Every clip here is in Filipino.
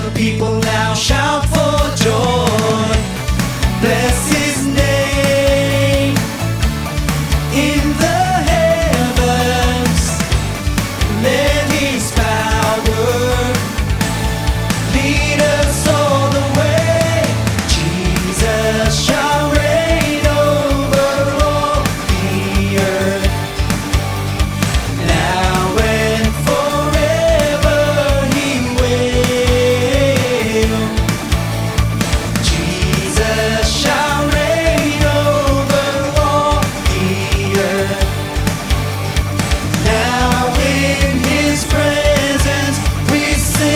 the people now shout for joy. Bless his name in the heavens. Let his power lead us all the way. Jesus shall reign over all the earth, now and forever he will. Jesus shall reign over all the earth, now in his presence we sing.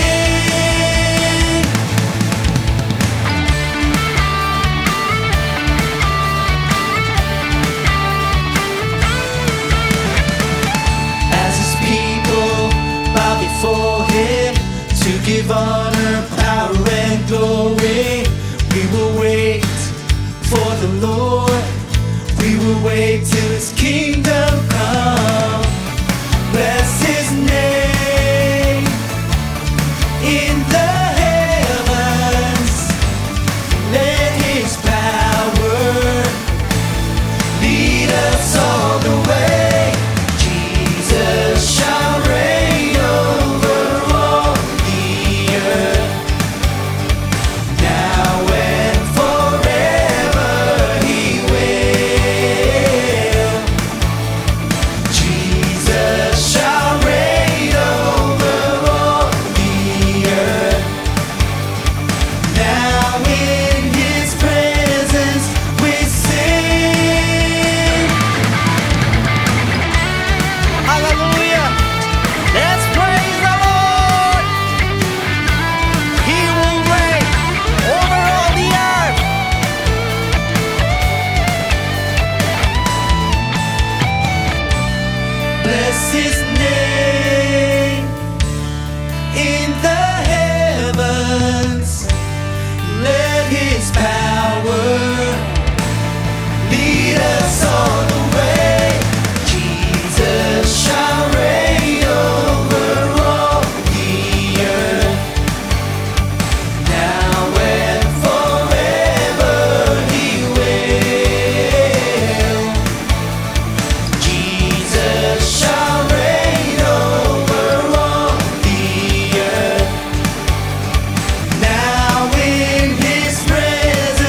As his people bow before him to give honor, power, and glory, we will wait for the Lord. We will wait till his kingdom come. Bless his name in the heavens. Let his power lead us all the way. Jesus shall reign over all the earth, now and forever he will. Jesus shall reign over all the earth, now in his presence we sing. Hallelujah! Let's praise the Lord! He will reign over all the earth. Bless his name in the heavens. Let his power lead us all the way. Jesus shall reign over all the earth, now and forever he will. Jesus shall reign over all the earth, now in his presence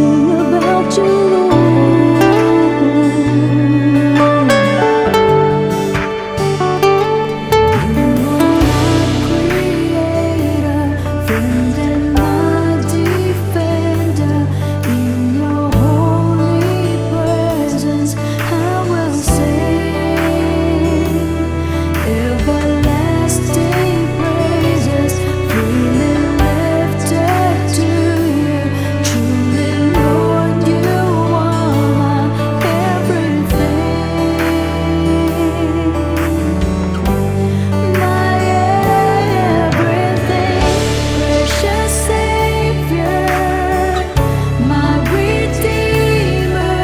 sing about you, Lord. You are my creator, friend and my defender. In your holy presence, I will sing everlasting praises, freely lifted to you. Truly, Lord, you are my everything. My everything, precious Savior, my Redeemer,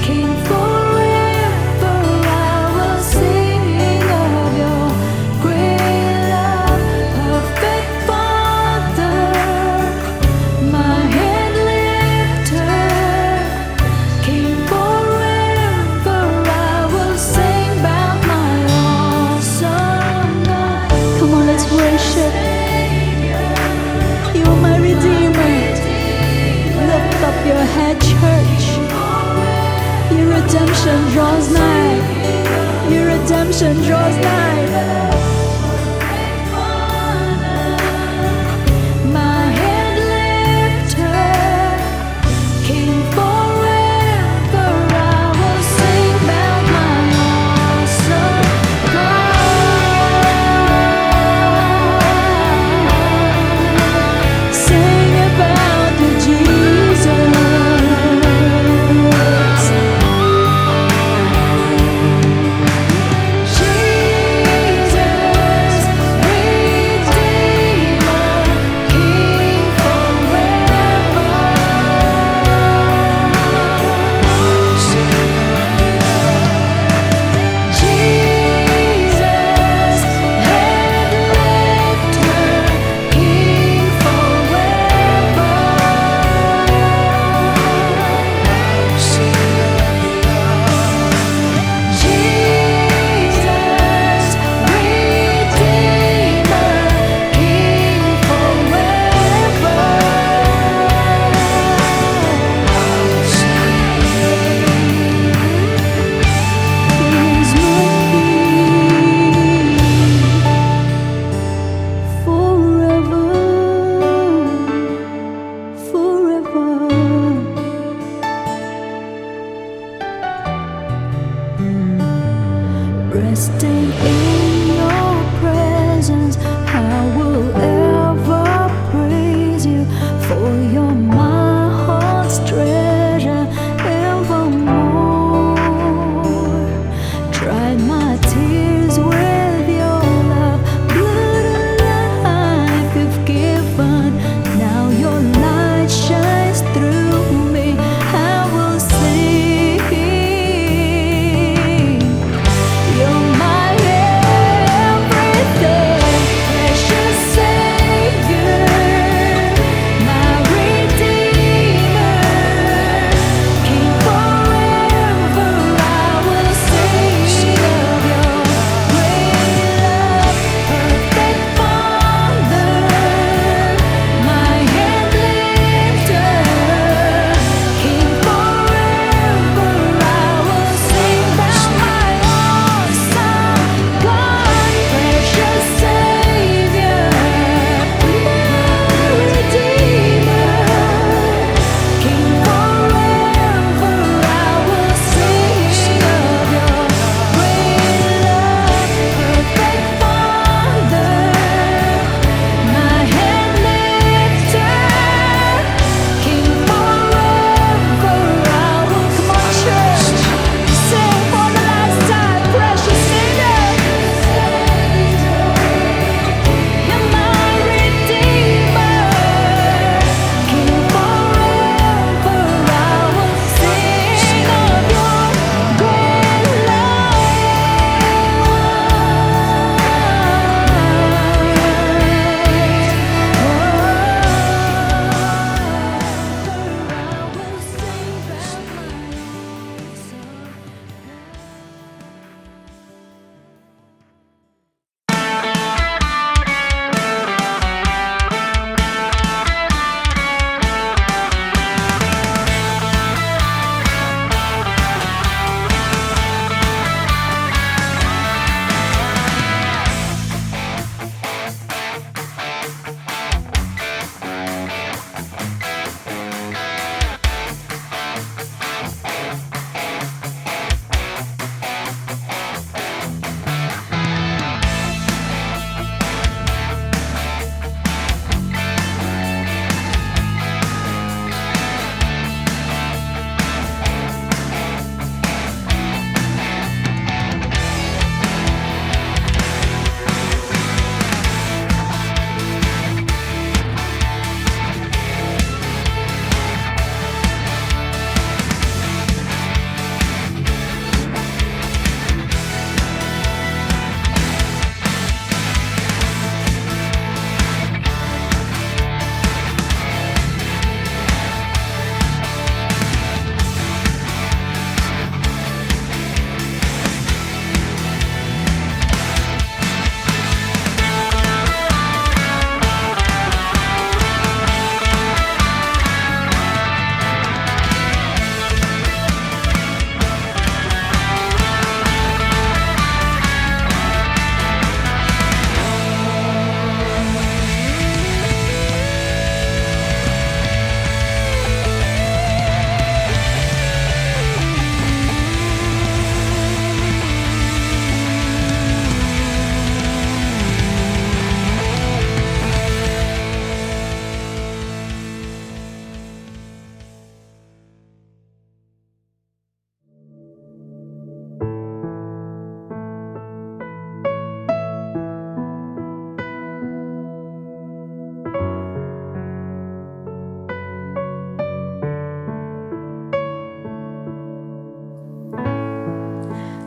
King forever. I will sing of your great love, perfect Father, my head lifter, King forever. I will sing about my awesome God. Come on, let's worship. You are my Redeemer. Lift up your head, church. Your redemption draws nigh. Your redemption draws nigh. My head lifter, King forever. I will sing about my awesome God. Sing about you, Jesus. Jesus, Redeemer, King forever. Jesus, head lifter, King forever. Jesus, Redeemer, King forever. He's with me forever, forever. Resting in your presence, I will ever praise you, for you're my heart's treasure evermore. Dried my tears with your love, blood and life you've given. Now your light shines through me. I will sing. You're my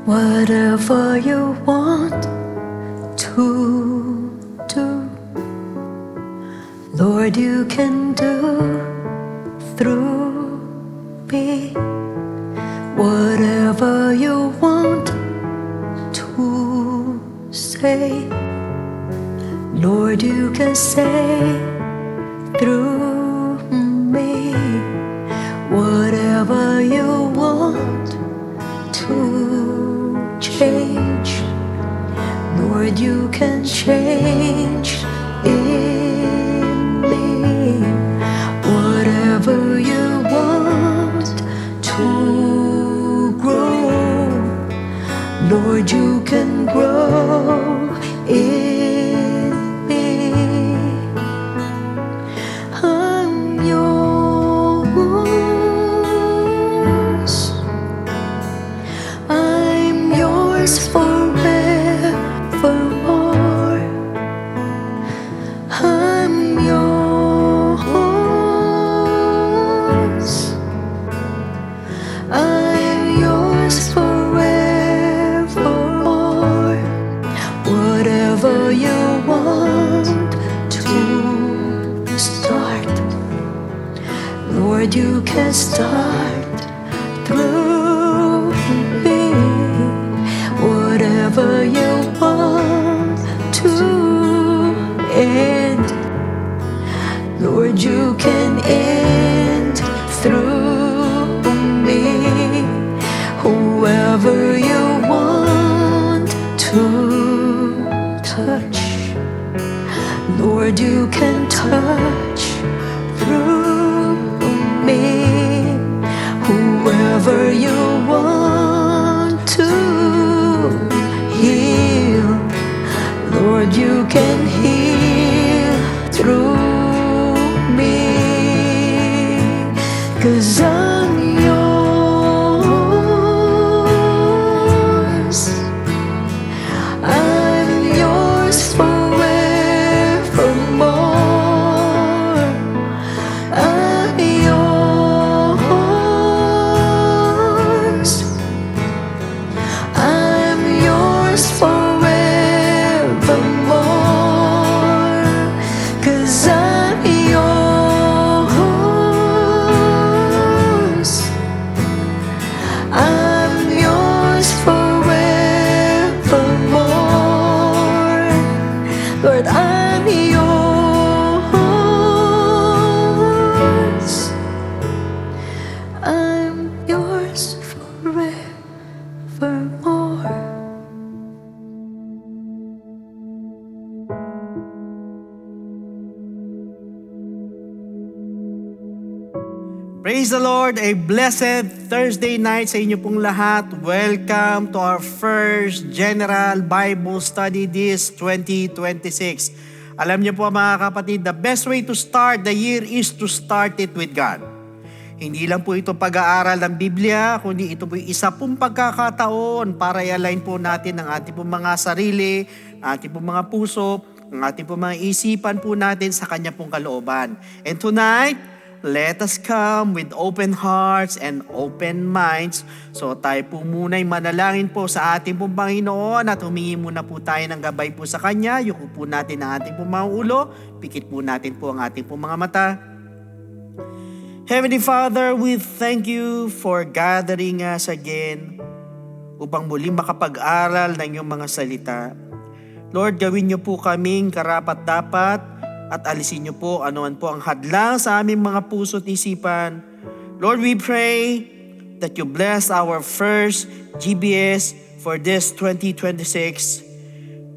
Whatever you want to do, Lord, you can do through me. Whatever you want to say, Lord, you can say through me. Whatever you want to change, Lord, you can change in me. Whatever you want to grow, Lord, you can grow in me. I'm yours. I'm yours forevermore. I'm yours. I'm yours forevermore. Whatever you want to start, Lord, you can start through me. Whatever you want to end, Lord, you can end through me. Whoever you want to touch, Lord, you can touch through me. Whoever you want to heal, Lord, you can heal through me. 'Cause I'm yours. I'm yours forevermore. I'm yours. I'm yours forevermore. 'Cause I'm yours. I'm yours forevermore. Lord, I'm yours. I'm yours forevermore. Praise the Lord! A blessed Thursday night sa inyo pong lahat. Welcome to our first General Bible Study this 2026. Alam niyo po mga kapatid, the best way to start the year is to start it with God. Hindi lang po ito pag-aaral ng Biblia, kundi ito po isa pong pagkakataon para i-align po natin ang ating pong mga sarili, ating pong mga puso, ang ating pong mga isipan po natin sa Kanya pong kalooban. And tonight, let us come with open hearts and open minds. So tayo po muna'y manalangin po sa ating pong Panginoon at humingi muna po tayo ng gabay po sa Kanya. Yuko po natin ang ating pong mga ulo, pikit po natin po ang ating pong mga mata. Heavenly Father, we thank you for gathering us again upang muli makapag-aral ng iyong mga salita. Lord, gawin niyo po kaming karapat-dapat at alisin niyo po anuman po ang hadlang sa aming mga puso at isipan. Lord, we pray that you bless our first GBS for this 2026.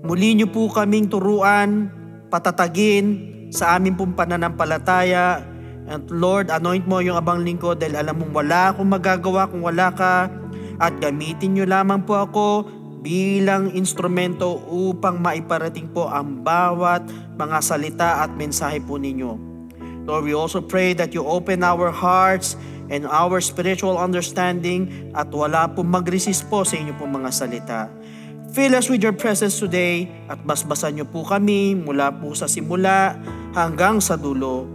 Muli niyo po kaming turuan, patatagin sa aming pong pananampalataya. And Lord, anoint mo yung abang lingkod dahil alam mong wala akong magagawa kung wala ka. At gamitin niyo lamang po ako bilang instrumento upang maiparating po ang bawat mga salita at mensahe po ninyo. Lord, we also pray that you open our hearts and our spiritual understanding at wala po mag-resist po sa inyo po mga salita. Fill us with your presence today at basbasan niyo po kami mula po sa simula hanggang sa dulo.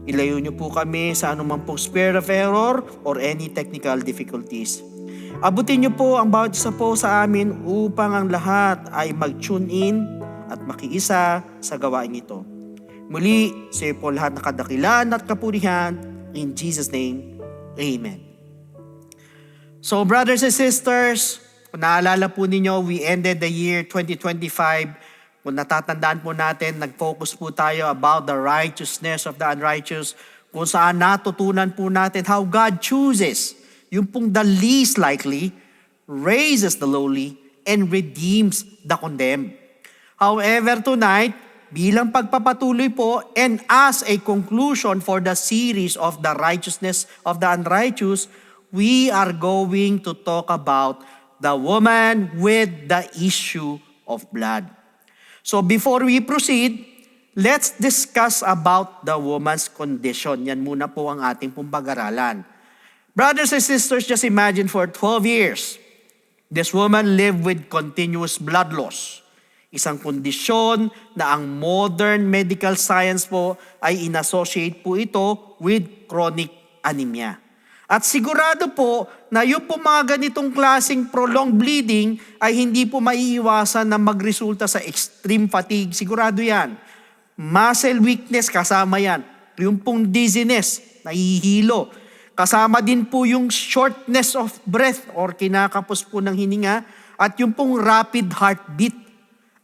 Ilayo niyo po kami sa anumang pong spirit of error or any technical difficulties. Abutin niyo po ang bawat isa po sa amin upang ang lahat ay mag-tune in at makiisa sa gawain ito. Muli, sa iyo po lahat na kadakilan at kapurihan. In Jesus' name, Amen. So brothers and sisters, kung naalala po ninyo, we ended the year 2025. Kung natatandaan po natin, nag-focus po tayo about the righteousness of the unrighteous, kung saan natutunan po natin how God chooses yung pong the least likely, raises the lowly, and redeems the condemned. However, tonight, bilang pagpapatuloy po and as a conclusion for the series of the righteousness of the unrighteous, we are going to talk about the woman with the issue of blood. So before we proceed, let's discuss about the woman's condition. Yan muna po ang ating pong pag-aralan. Brothers and sisters, just imagine for 12 years, this woman lived with continuous blood loss. Isang kondisyon na ang modern medical science po ay inassociate po ito with chronic anemia. At sigurado po na yung po mga ganitong klaseng prolonged bleeding ay hindi po maiiwasan na magresulta sa extreme fatigue. Sigurado yan. Muscle weakness, kasama yan. Yung pong dizziness, nahihilo. Kasama din po yung shortness of breath or kinakapos po ng hininga at yung pong rapid heartbeat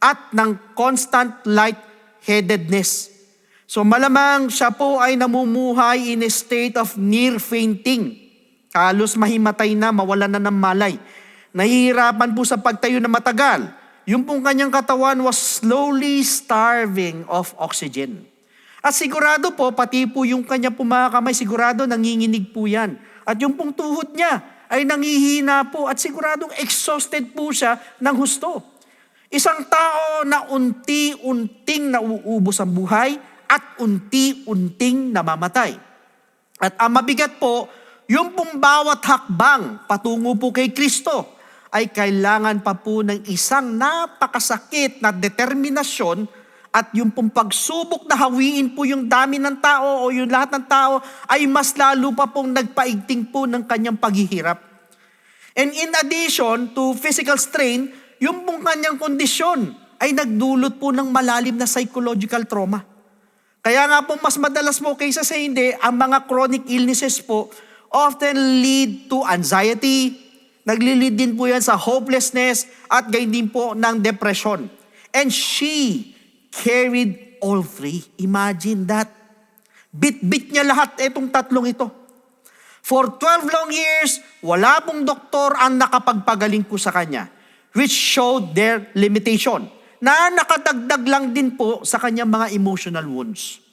at ng constant lightheadedness. So malamang siya po ay namumuhay in a state of near fainting. Halos mahimatay na, mawalan na ng malay. Nahihirapan po sa pagtayo na matagal. Yung pong kanyang katawan was slowly starving of oxygen. At sigurado po, pati po yung kanya po mga kamay, sigurado nanginginig po yan. At yung pong tuhod niya ay nangihina po at siguradong exhausted po siya ng husto. Isang tao na unti-unting nauubos ang buhay at unti-unting namamatay. At ang mabigat po, yung pong bawat hakbang patungo po kay Kristo ay kailangan pa po ng isang napakasakit na determinasyon at yung pong pagsubok na hawiin po yung dami ng tao o yung lahat ng tao ay mas lalo pa pong nagpaigting po ng kanyang paghihirap. And in addition to physical strain, yung pong kanyang kondisyon ay nagdulot po ng malalim na psychological trauma. Kaya nga po mas madalas po kaysa sa hindi, ang mga chronic illnesses po often lead to anxiety, naglilid din po yan sa hopelessness at gayon din po ng depression. And she carried all three. Imagine that. Bit-bit niya lahat itong tatlong ito. For 12 long years, wala pong doktor ang nakapagpagaling po sa kanya, which showed their limitation, na nakadagdag lang din po sa kanyang mga emotional wounds.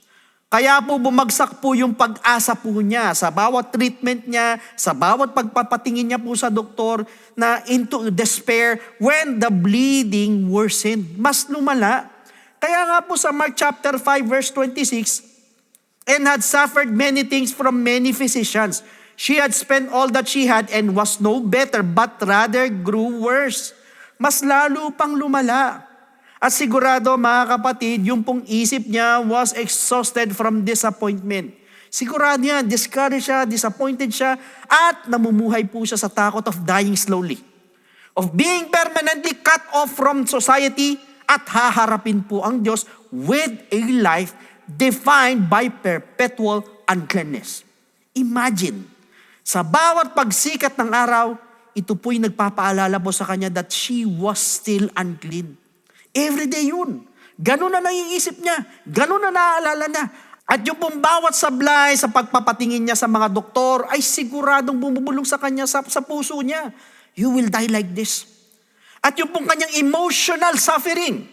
Kaya po bumagsak po yung pag-asa po niya sa bawat treatment niya, sa bawat pagpapatingin niya po sa doktor na into despair when the bleeding worsened. Mas lumala. Kaya nga po sa Mark chapter 5 verse 26, and had suffered many things from many physicians. She had spent all that she had and was no better, but rather grew worse. Mas lalo pang lumala. At sigurado mga kapatid, yung pong isip niya was exhausted from disappointment. Sigurado yan, discouraged siya, disappointed siya, at namumuhay po siya sa takot of dying slowly. Of being permanently cut off from society, at haharapin po ang Diyos with a life defined by perpetual uncleanness. Imagine, sa bawat pagsikat ng araw, ito po'y nagpapaalala po sa kanya that she was still unclean. Every day yun. Ganun na naiisip niya. Ganun na naaalala na. At yung pong bawat sablay sa pagpapatingin niya sa mga doktor ay siguradong bumubulong sa kanya sa puso niya. You will die like this. At yung pong kanyang emotional suffering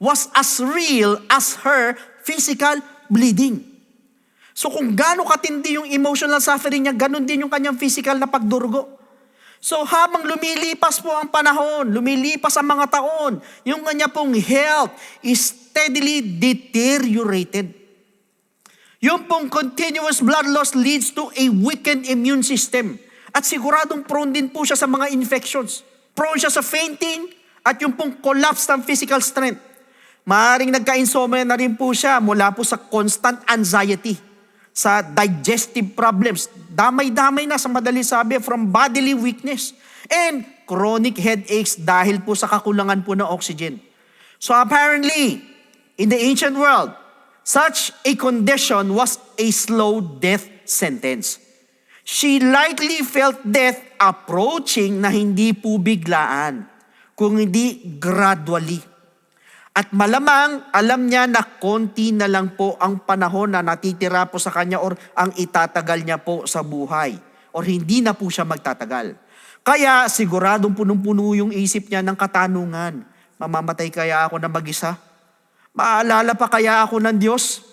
was as real as her physical bleeding. So kung gaano katindi yung emotional suffering niya, ganun din yung kanyang physical na pagdurugo. So habang lumilipas po ang panahon, lumilipas ang mga taon, yung kanya pong health is steadily deteriorated. Yung pong continuous blood loss leads to a weakened immune system. At siguradong prone din po siya sa mga infections. Prone siya sa fainting at yung pong collapse ng physical strength. Maaaring nagka-insomnia na rin po siya mula po sa constant anxiety. sa digestive problems. Damay-damay na sa madaling sabi from bodily weakness and chronic headaches dahil po sa kakulangan po ng oxygen. So apparently, in the ancient world, such a condition was a slow death sentence. She likely felt death approaching na hindi po biglaan, kung hindi gradually. At malamang alam niya na konti na lang po ang panahon na natitira po sa kanya or ang itatagal niya po sa buhay. Or hindi na po siya magtatagal. Kaya siguradong punong-puno yung isip niya ng katanungan. Mamamatay kaya ako na mag-isa? Maalala pa kaya ako ng Diyos?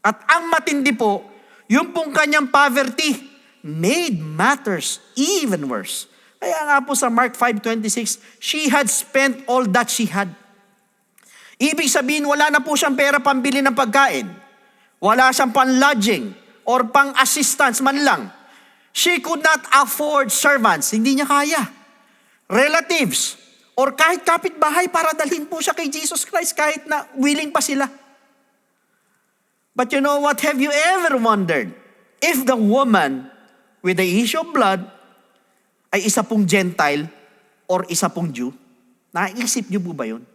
At ang matindi po, yung pong kanyang poverty made matters even worse. Kaya nga po sa Mark 5:26, she had spent all that she had. Ibig sabihin, wala na po siyang pera pambili ng pagkain. Wala siyang pan-lodging or pang-assistance man lang. She could not afford servants. Hindi niya kaya. Relatives or kahit kapitbahay para dalhin po siya kay Jesus Christ kahit na willing pa sila. But you know what? Have you ever wondered if the woman with the issue of blood ay isa pong Gentile or isa pong Jew? Naisip niyo po ba yun?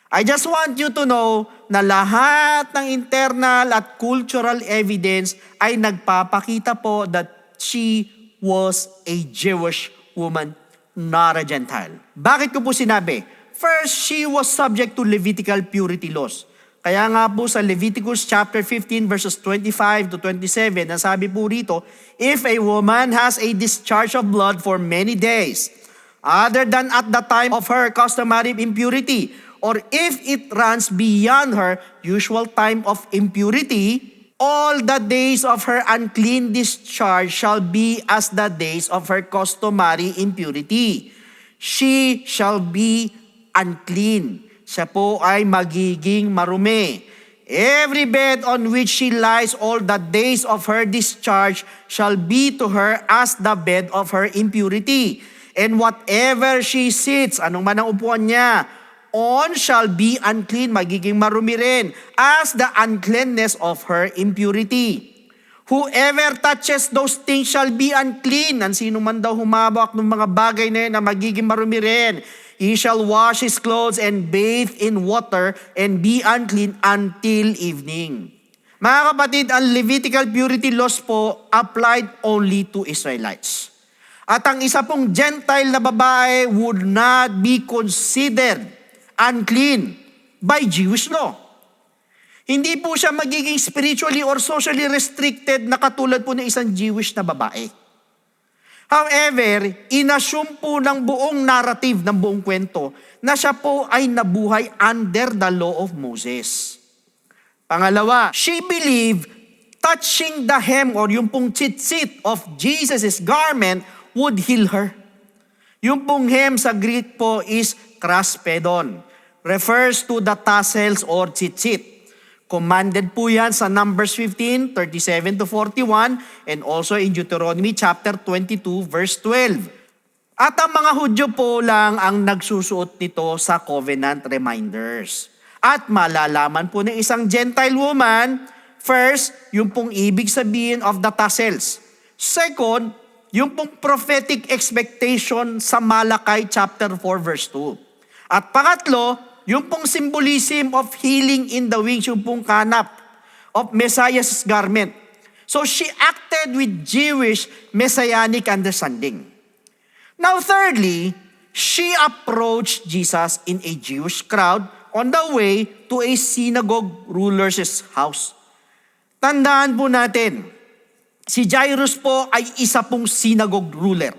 I just want you to know na lahat ng internal at cultural evidence ay nagpapakita po that she was a Jewish woman, not a Gentile. Bakit ko po sinabi? First, she was subject to Levitical purity laws. Kaya nga po sa Leviticus chapter 15 verses 25 to 27, nasabi po rito, if a woman has a discharge of blood for many days, other than at the time of her customary impurity, or if it runs beyond her usual time of impurity, all the days of her unclean discharge shall be as the days of her customary impurity. She shall be unclean. Siya po ay magiging marumi. Every bed on which she lies all the days of her discharge shall be to her as the bed of her impurity. And whatever she sits, anong man ang upuan niya, on shall be unclean, magiging marumi rin, as the uncleanness of her impurity. Whoever touches those things shall be unclean. Ang sino man daw humawak ng mga bagay na yun na magiging marumi rin. He shall wash his clothes and bathe in water and be unclean until evening. Mga kapatid, ang Levitical purity laws po applied only to Israelites. At ang isa pong Gentile na babae would not be considered unclean by Jewish law. Hindi po siya magiging spiritually or socially restricted na katulad po ng isang Jewish na babae. However, inassume po ng buong narrative, ng buong kwento, na siya po ay nabuhay under the law of Moses. Pangalawa, she believed touching the hem or yung pong tzitzit of Jesus' garment would heal her. Yung pong hem sa Greek po is kraspedon. Refers to the tassels or tzitzit. Commanded po yan sa Numbers 15, 37 to 41, and also in Deuteronomy chapter 22, verse 12. At ang mga Hudyo po lang ang nagsusuot nito sa covenant reminders. At malalaman po ng isang Gentile woman, first, yung pong ibig sabihin of the tassels. Second, yung pong prophetic expectation sa Malakay chapter 4, verse 2. At pangatlo, yung pong symbolism of healing in the wings, yung pong kanap of Messiah's garment. So she acted with Jewish messianic understanding. Now thirdly, she approached Jesus in a Jewish crowd on the way to a synagogue ruler's house. Tandaan po natin, si Jairus po ay isa pong synagogue ruler.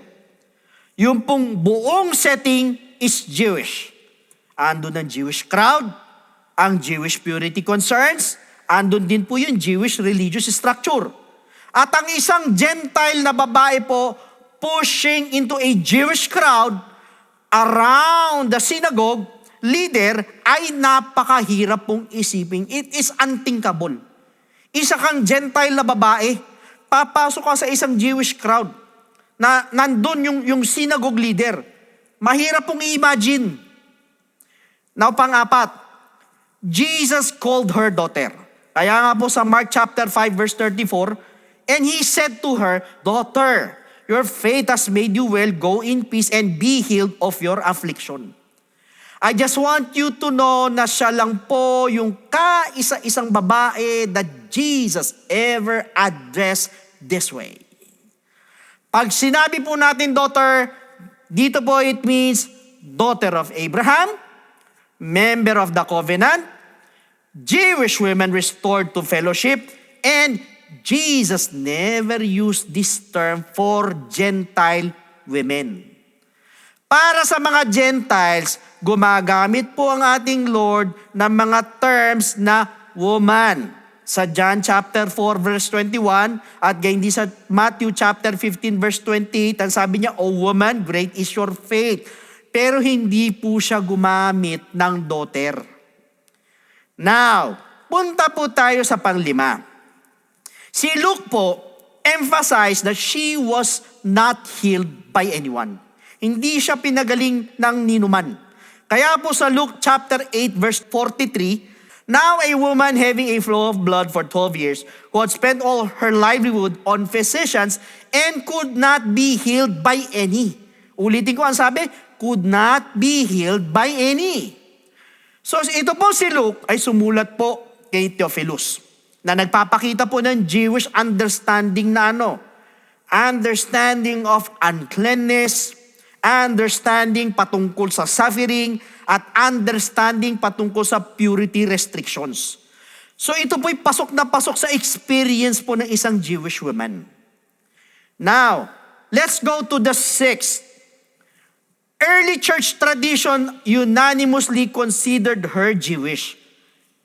Yung pong buong setting is Jewish. Andun ang Jewish crowd, ang Jewish purity concerns, andun din po yung Jewish religious structure. At ang isang Gentile na babae po pushing into a Jewish crowd around the synagogue leader ay napakahirap pong isipin. It is unthinkable. Isa kang Gentile na babae, papasok ka sa isang Jewish crowd na nandun yung synagogue leader. Mahirap pong i-imagine. Now, pang-apat, Jesus called her daughter. Kaya nga po sa Mark chapter 5 verse 34, and he said to her, "Daughter, your faith has made you well. Go in peace and be healed of your affliction." I just want you to know na siya lang po yung kaisa-isang babae that Jesus ever addressed this way. Pag sinabi po natin daughter, dito po it means daughter of Abraham, member of the covenant, Jewish women restored to fellowship, and Jesus never used this term for Gentile women. Para sa mga Gentiles, gumagamit po ang ating Lord ng mga terms na woman. Sa John chapter 4 verse 21 at gayon din sa Matthew chapter 15 verse 28, ang sabi niya, "O woman, great is your faith." Pero hindi po siya gumamit ng daughter. Now, punta po tayo sa panglima. Si Luke po emphasized that she was not healed by anyone. Hindi siya pinagaling ng ninuman. Kaya po sa Luke chapter 8 verse 43, "Now a woman having a flow of blood for 12 years, who had spent all her livelihood on physicians and could not be healed by any." Ulitin ko ang sabi, could not be healed by any. So ito po si Luke ay sumulat po kay Theophilus na nagpapakita po ng Jewish understanding na understanding of uncleanness, understanding patungkol sa suffering, at understanding patungkol sa purity restrictions. So ito po'y pasok na pasok sa experience po ng isang Jewish woman. Now, let's go to the sixth. Early church tradition unanimously considered her Jewish.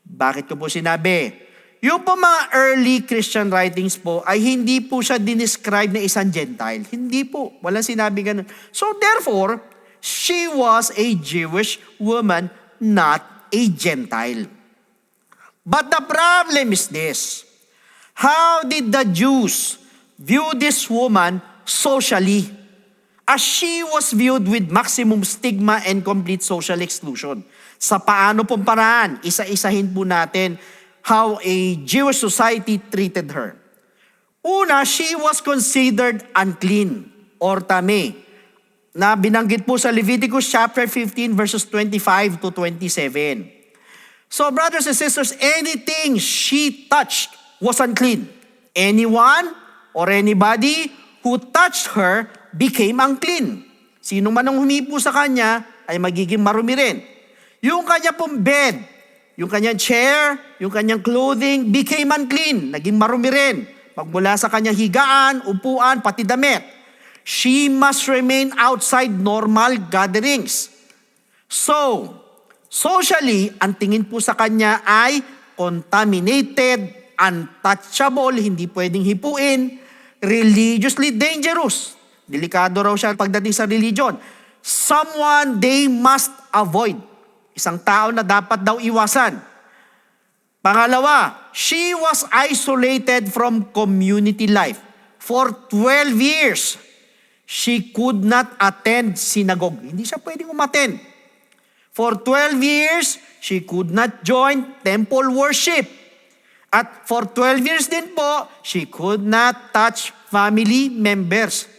Bakit ko po sinabi? Yung po mga early Christian writings po ay hindi po siya dinescribe na isang Gentile. Hindi po. Walang sinabi ganun. So therefore, she was a Jewish woman, not a Gentile. But the problem is this. How did the Jews view this woman socially? As she was viewed with maximum stigma and complete social exclusion. Sa paano pong paraan, isa-isahin po natin how a Jewish society treated her. Una, she was considered unclean or tame, na binanggit po sa Leviticus chapter 15 verses 25 to 27. So brothers and sisters, anything she touched was unclean. Anyone or anybody who touched her became unclean. Sino man ang humipo sa kanya ay magiging marumi rin. Yung kanya pong bed, yung kanyang chair, yung kanyang clothing became unclean. Naging marumi rin. Magmula sa kanyang higaan, upuan, pati damit. She must remain outside normal gatherings. So, socially, ang tingin po sa kanya ay contaminated, untouchable, hindi pwedeng hipuin, religiously dangerous. Delikado raw siya pagdating sa religion. Someone they must avoid. Isang tao na dapat daw iwasan. Pangalawa, she was isolated from community life. For 12 years, she could not attend synagogue. Hindi siya pwedeng umattend. For 12 years, she could not join temple worship. At for 12 years din po, she could not touch family members.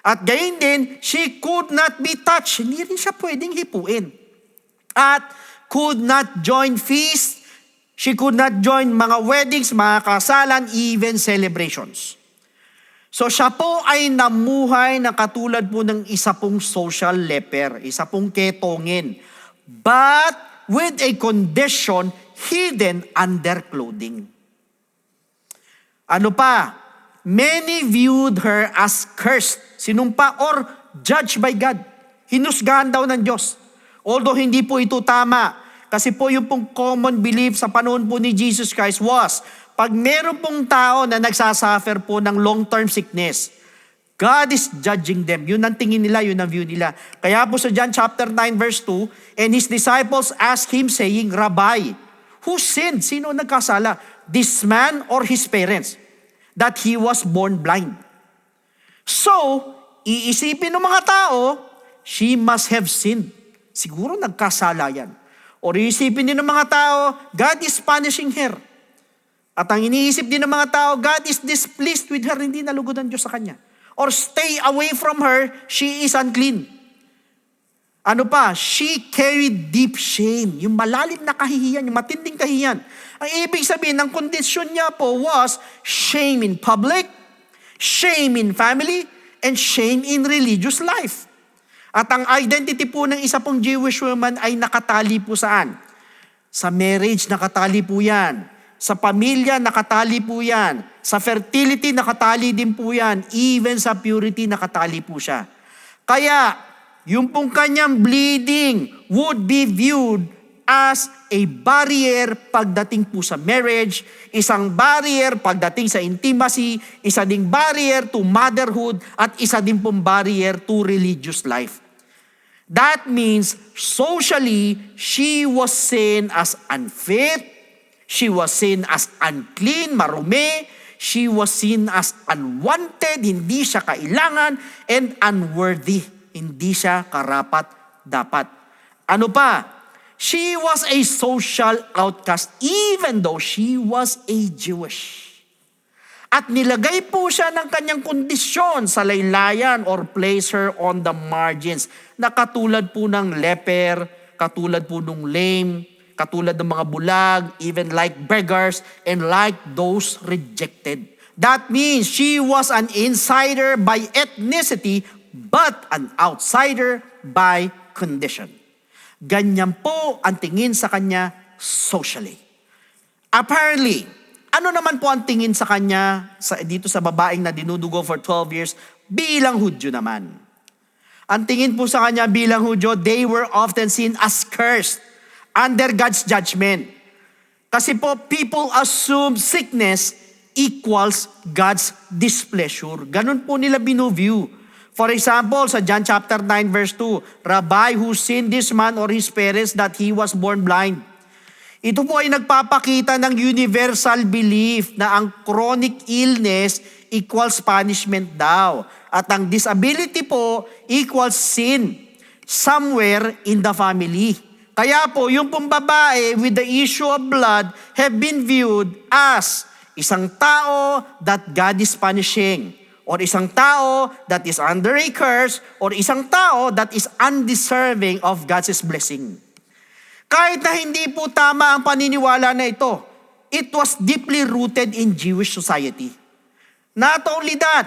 At gayon din, she could not be touched. Hindi rin siya pwedeng hipuin. At could not join feasts. She could not join mga weddings, mga kasalan, even celebrations. So siya po ay namuhay na katulad po ng isa pong social leper, isa pong ketongin. But with a condition hidden under clothing. Ano pa? Many viewed her as cursed, sinumpa or judged by God. Hinusgahan daw ng Diyos. Although hindi po ito tama, kasi po yung pong common belief sa panahon po ni Jesus Christ was, pag meron pong tao na nagsasuffer po ng long-term sickness, God is judging them. Yun ang tingin nila, yun ang view nila. Kaya po sa John chapter 9 verse 2, and his disciples asked him saying, Rabbi, who sinned? Sino nagkasala? This man or his parents? That he was born blind. So, iisipin ng mga tao, she must have sinned. Siguro nagkasala yan. Or iisipin din ng mga tao, God is punishing her. At ang iniisip din ng mga tao, God is displeased with her, hindi nalugod ang Diyos sa kanya. Or stay away from her, she is unclean. Ano pa? She carried deep shame. Yung malalim na kahihiyan, yung matinding kahihiyan. Ang ibig sabihin, ng kondisyon niya po was shame in public, shame in family, and shame in religious life. At ang identity po ng isa pong Jewish woman ay nakatali po saan? Sa marriage, nakatali po yan. Sa pamilya, nakatali po yan. Sa fertility, nakatali din po yan. Even sa purity, nakatali po siya. Kaya, yung pong kanyang bleeding would be viewed as a barrier pagdating po sa marriage, isang barrier pagdating sa intimacy, isa ding barrier to motherhood, at isa din pong barrier to religious life. That means, socially, she was seen as unfit, she was seen as unclean, marumi, she was seen as unwanted, hindi siya kailangan, and unworthy, hindi siya karapat-dapat. Ano pa? She was a social outcast even though she was a Jewish. At nilagay po siya ng kanyang kondisyon sa laylayan or place her on the margins na katulad po ng leper, katulad po ng lame, katulad ng mga bulag, even like beggars, and like those rejected. That means she was an insider by ethnicity but an outsider by condition. Ganyan po ang tingin sa kanya socially. Apparently, ano naman po ang tingin sa kanya dito sa babaeng na dinudugo for 12 years bilang Hudyo naman? Ang tingin po sa kanya bilang Hudyo, they were often seen as cursed under God's judgment. Kasi po, people assume sickness equals God's displeasure. Ganun po nila binuview. For example, sa John chapter 9 verse 2, Rabbi, who sinned this man or his parents that he was born blind? Ito po ay nagpapakita ng universal belief na ang chronic illness equals punishment daw. At ang disability po equals sin somewhere in the family. Kaya po, yung pong babae with the issue of blood have been viewed as isang tao that God is punishing, or isang tao that is under a curse, or isang tao that is undeserving of God's blessing. Kahit na hindi po tama ang paniniwala na ito, it was deeply rooted in Jewish society. Not only that,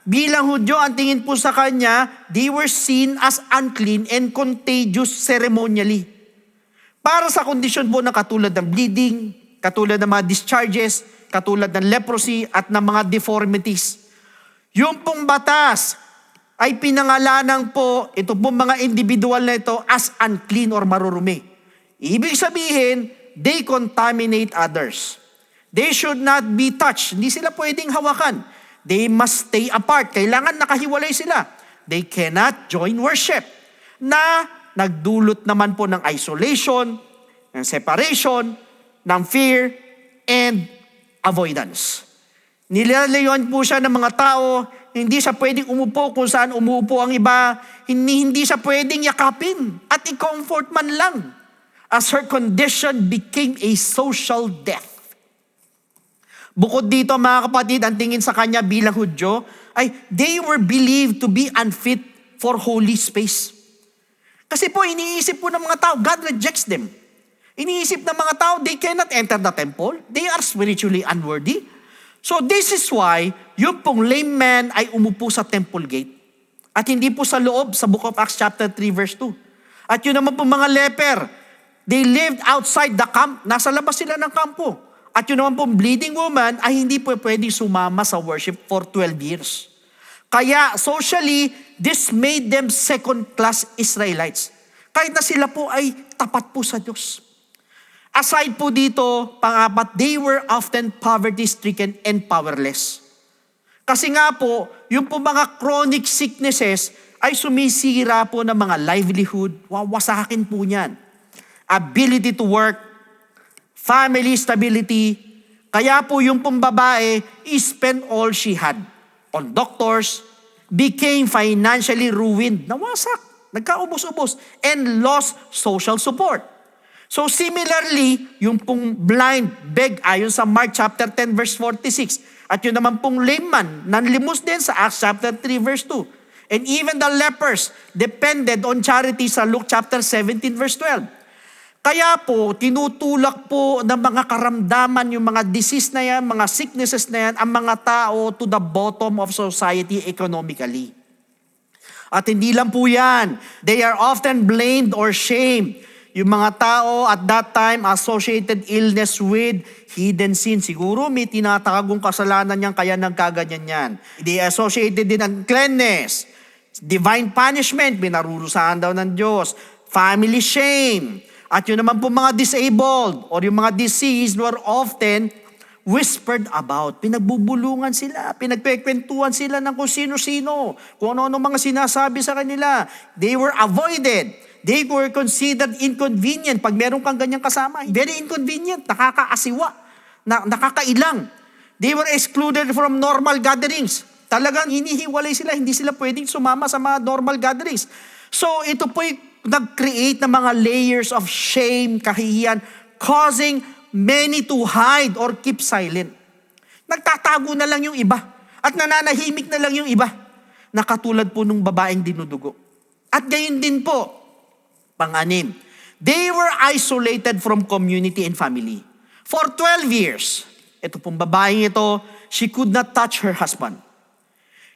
bilang Hudyo, ang tingin po sa kanya, they were seen as unclean and contagious ceremonially. Para sa kondisyon po na katulad ng bleeding, katulad ng mga discharges, katulad ng leprosy at ng mga deformities. Yung pong batas ay pinangalanan po ito pong mga individual na ito as unclean or marurumi. Ibig sabihin, they contaminate others. They should not be touched. Hindi sila pwedeng hawakan. They must stay apart. Kailangan nakahiwalay sila. They cannot join worship. Na nagdulot naman po ng isolation, ng separation, ng fear, and avoidance. Nilalayuan po siya ng mga tao, hindi siya pwedeng umupo kung saan umuupo ang iba, hindi siya pwedeng yakapin at i-comfort man lang, as her condition became a social death. Bukod dito mga kapatid, ang tingin sa kanya bilang Hudyo ay they were believed to be unfit for holy space. Kasi po iniisip po ng mga tao, God rejects them. Iniisip ng mga tao, they cannot enter the temple. They are spiritually unworthy. So this is why, yung pong lame man ay umupo sa temple gate. At hindi po sa loob, sa Book of Acts chapter 3 verse 2. At yun naman po mga leper, they lived outside the camp. Nasa labas sila ng kampo. At yun naman pong bleeding woman ay hindi po pwedeng sumama sa worship for 12 years. Kaya socially, this made them second-class Israelites. Kahit na sila po ay tapat po sa Diyos. Aside po dito, pang-apat, they were often poverty-stricken and powerless. Kasi nga po, yung po mga chronic sicknesses ay sumisira po ng mga livelihood, wawasakin po niyan. Ability to work, family stability. Kaya po yung pong babae, spent all she had on doctors, became financially ruined, nawasak, nagkaubos-ubos, and lost social support. So similarly, yung pong blind beg ayon sa Mark chapter 10 verse 46. At yun naman pong lame man, nanlimos din sa Acts chapter 3 verse 2. And even the lepers depended on charity sa Luke chapter 17 verse 12. Kaya po, tinutulak po ng mga karamdaman, yung mga disease na yan, mga sicknesses na yan, ang mga tao to the bottom of society economically. At hindi lang po yan, they are often blamed or shamed. Yung mga tao at that time associated illness with hidden sin. Siguro may tinatagong kasalanan niyan kaya nagkaganyan yan. They associated din uncleanness, divine punishment, binarurusahan daw ng Diyos, family shame. At yun naman po mga disabled or yung mga diseased were often whispered about. Pinagbubulungan sila, pinagpekwentuhan sila ng kung sino-sino, kung ano-ano mga sinasabi sa kanila. They were avoided. They were considered inconvenient. Pag meron kang ganyang kasama, very inconvenient, nakakaasiwa, nakakailang. They were excluded from normal gatherings. Talagang hinihiwalay sila, hindi sila pwedeng sumama sa mga normal gatherings. So ito po'y nag-create ng mga layers of shame, kahihiyan, causing many to hide or keep silent. Nagtatago na lang yung iba at nananahimik na lang yung iba na katulad po nung babaeng dinudugo. At gayon din po, pang-anim, they were isolated from community and family. For 12 years, ito pong babaeng ito, she could not touch her husband.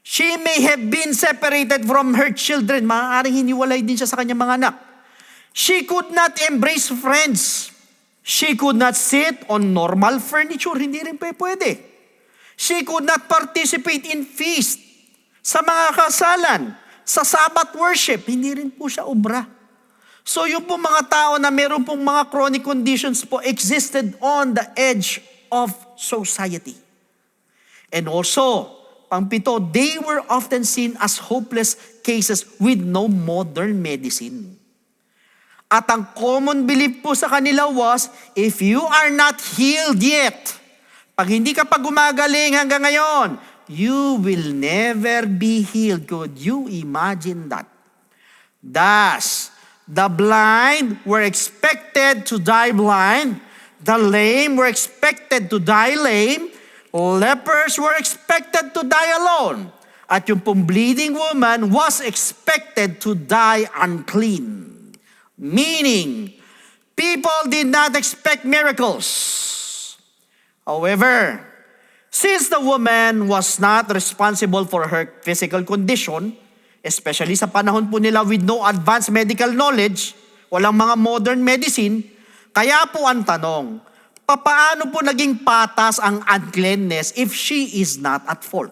She may have been separated from her children. Maaaring hiniwalay din siya sa kanyang mga anak. She could not embrace friends. She could not sit on normal furniture. Hindi rin pwede. She could not participate in feast. Sa mga kasalan, sa Sabbath worship, hindi rin po siya obra. So yung po mga tao na meron pong mga chronic conditions po existed on the edge of society. And also, pang-pito, they were often seen as hopeless cases with no modern medicine. At ang common belief po sa kanila was, if you are not healed yet, pag hindi ka pa gumagaling hanggang ngayon, you will never be healed. Could you imagine that? Thus, the blind were expected to die blind, the lame were expected to die lame, lepers were expected to die alone. At yung pong bleeding woman was expected to die unclean. Meaning, people did not expect miracles. However, since the woman was not responsible for her physical condition, especially sa panahon po nila with no advanced medical knowledge, walang mga modern medicine, kaya po ang tanong, paano po naging patas ang uncleanness if she is not at fault?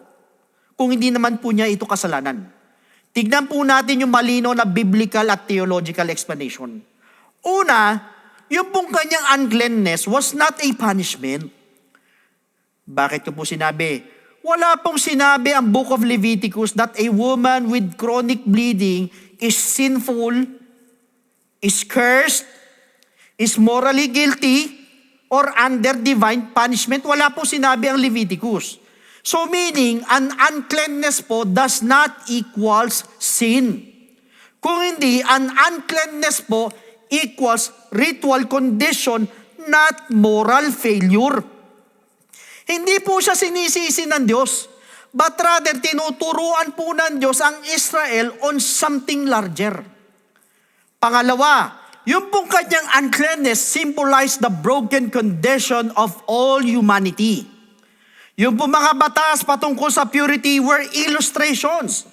Kung hindi naman po niya ito kasalanan. Tignan po natin yung malino na biblical at theological explanation. Una, yung pong kanyang uncleanness was not a punishment. Bakit ko po sinabi? Wala pong sinabi ang book of Leviticus that a woman with chronic bleeding is sinful, is cursed, is morally guilty, or under divine punishment. Wala po sinabi ang Leviticus. So meaning, an uncleanness po does not equals sin. Kung hindi, an uncleanness po equals ritual condition, not moral failure. Hindi po siya sinisisi ng Diyos, but rather tinuturuan po ng Diyos ang Israel on something larger. Pangalawa, yung pong kanyang uncleanness symbolized the broken condition of all humanity. Yung pong mga batas patungkol sa purity were illustrations,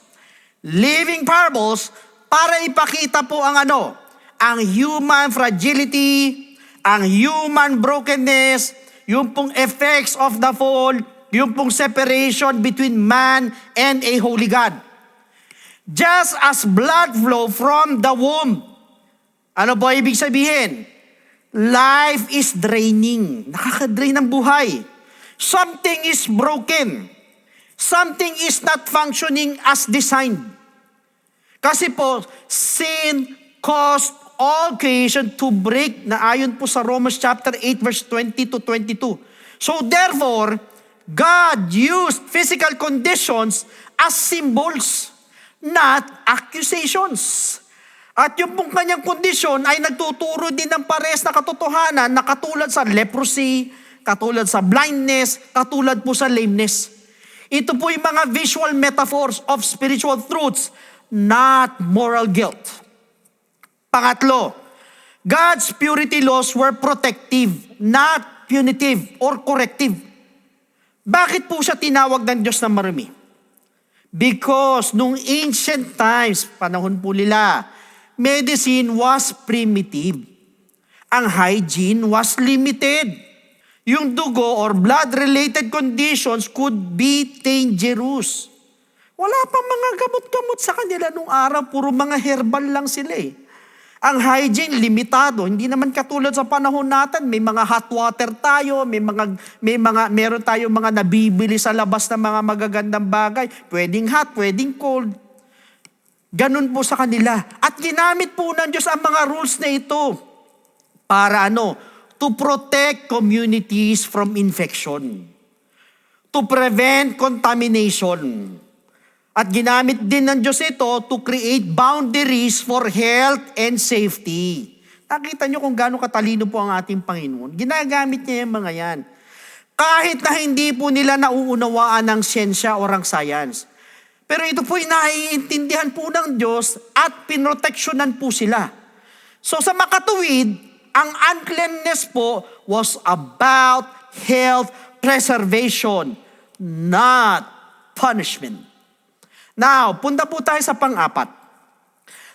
living parables, para ipakita po ang ang human fragility, ang human brokenness, yung pong effects of the fall, yung pong separation between man and a holy God. Just as blood flow from the womb, ano po ibig sabihin? Life is draining. Nakaka-drain ng buhay. Something is broken. Something is not functioning as designed. Kasi po, sin caused all creation to break, na ayon po sa Romans chapter 8 verse 20 to 22. So therefore, God used physical conditions as symbols, not accusations. At yung pong kanyang kondisyon ay nagtuturo din ng pares na katotohanan na katulad sa leprosy, katulad sa blindness, katulad po sa lameness. Ito po yung mga visual metaphors of spiritual truths, not moral guilt. Pangatlo, God's purity laws were protective, not punitive or corrective. Bakit po siya tinawag ng Diyos na marumi? Because nung ancient times, panahon po nila, medicine was primitive. Ang hygiene was limited. Yung dugo or blood-related conditions could be dangerous. Wala pang mga gamot-gamot sa kanila nung araw, puro mga herbal lang sila eh. Ang hygiene, limitado. Hindi naman katulad sa panahon natin, may mga hot water tayo, meron tayong mga nabibili sa labas na mga magagandang bagay. Pwedeng hot, pwedeng cold. Ganun po sa kanila. At ginamit po ng Diyos ang mga rules na ito para to protect communities from infection. To prevent contamination. At ginamit din ng Diyos ito to create boundaries for health and safety. Nakita nyo kung gaano katalino po ang ating Panginoon. Ginagamit niya yung mga yan. Kahit na hindi po nila nauunawaan ng siyensya o ang science. Pero ito po ay naiintindihan po ng Diyos at pinoteksyonan po sila. So sa makatuwid, ang uncleanness po was about health preservation, not punishment. Now, punta po tayo sa pang-apat.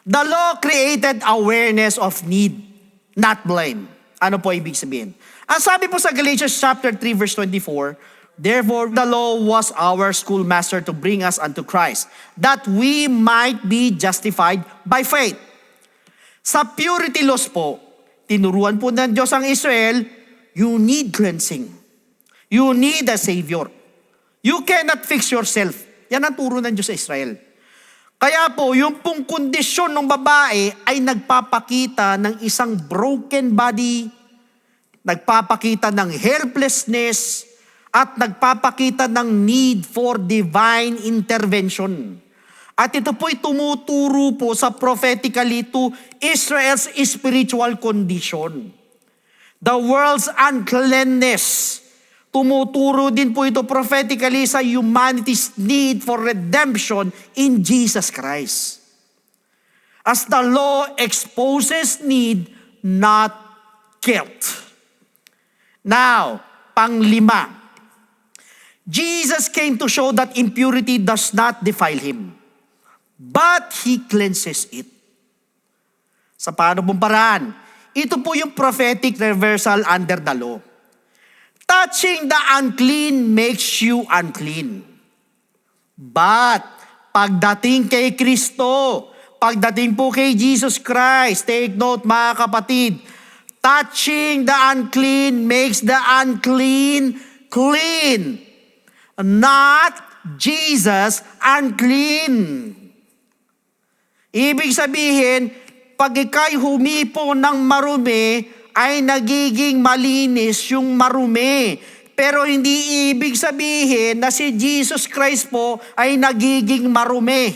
The law created awareness of need, not blame. Ano po ibig sabihin? Ang sabi po sa Galatians chapter 3 verse 24, therefore, the law was our schoolmaster to bring us unto Christ, that we might be justified by faith. Sa purity laws po, tinuruan po ng Diyos ang Israel, you need cleansing. You need a Savior. You cannot fix yourself. Yan ang turo ng Diyos sa Israel. Kaya po, yung pong kondisyon ng babae ay nagpapakita ng isang broken body, nagpapakita ng helplessness, at nagpapakita ng need for divine intervention. At ito po'y tumuturo po sa prophetically to Israel's spiritual condition. The world's uncleanness. Tumuturo din po ito prophetically sa humanity's need for redemption in Jesus Christ. As the law exposes need, not guilt. Now, panglima. Jesus came to show that impurity does not defile him, but he cleanses it. Sa paano pong paraan? Ito po yung prophetic reversal under the law. Touching the unclean makes you unclean. But pagdating kay Kristo, pagdating po kay Jesus Christ, take note mga kapatid, touching the unclean makes the unclean clean. Not Jesus unclean. Ibig sabihin, pag ika'y humipo ng marumi, ay nagiging malinis yung marumi. Pero hindi ibig sabihin na si Jesus Christ po ay nagiging marumi.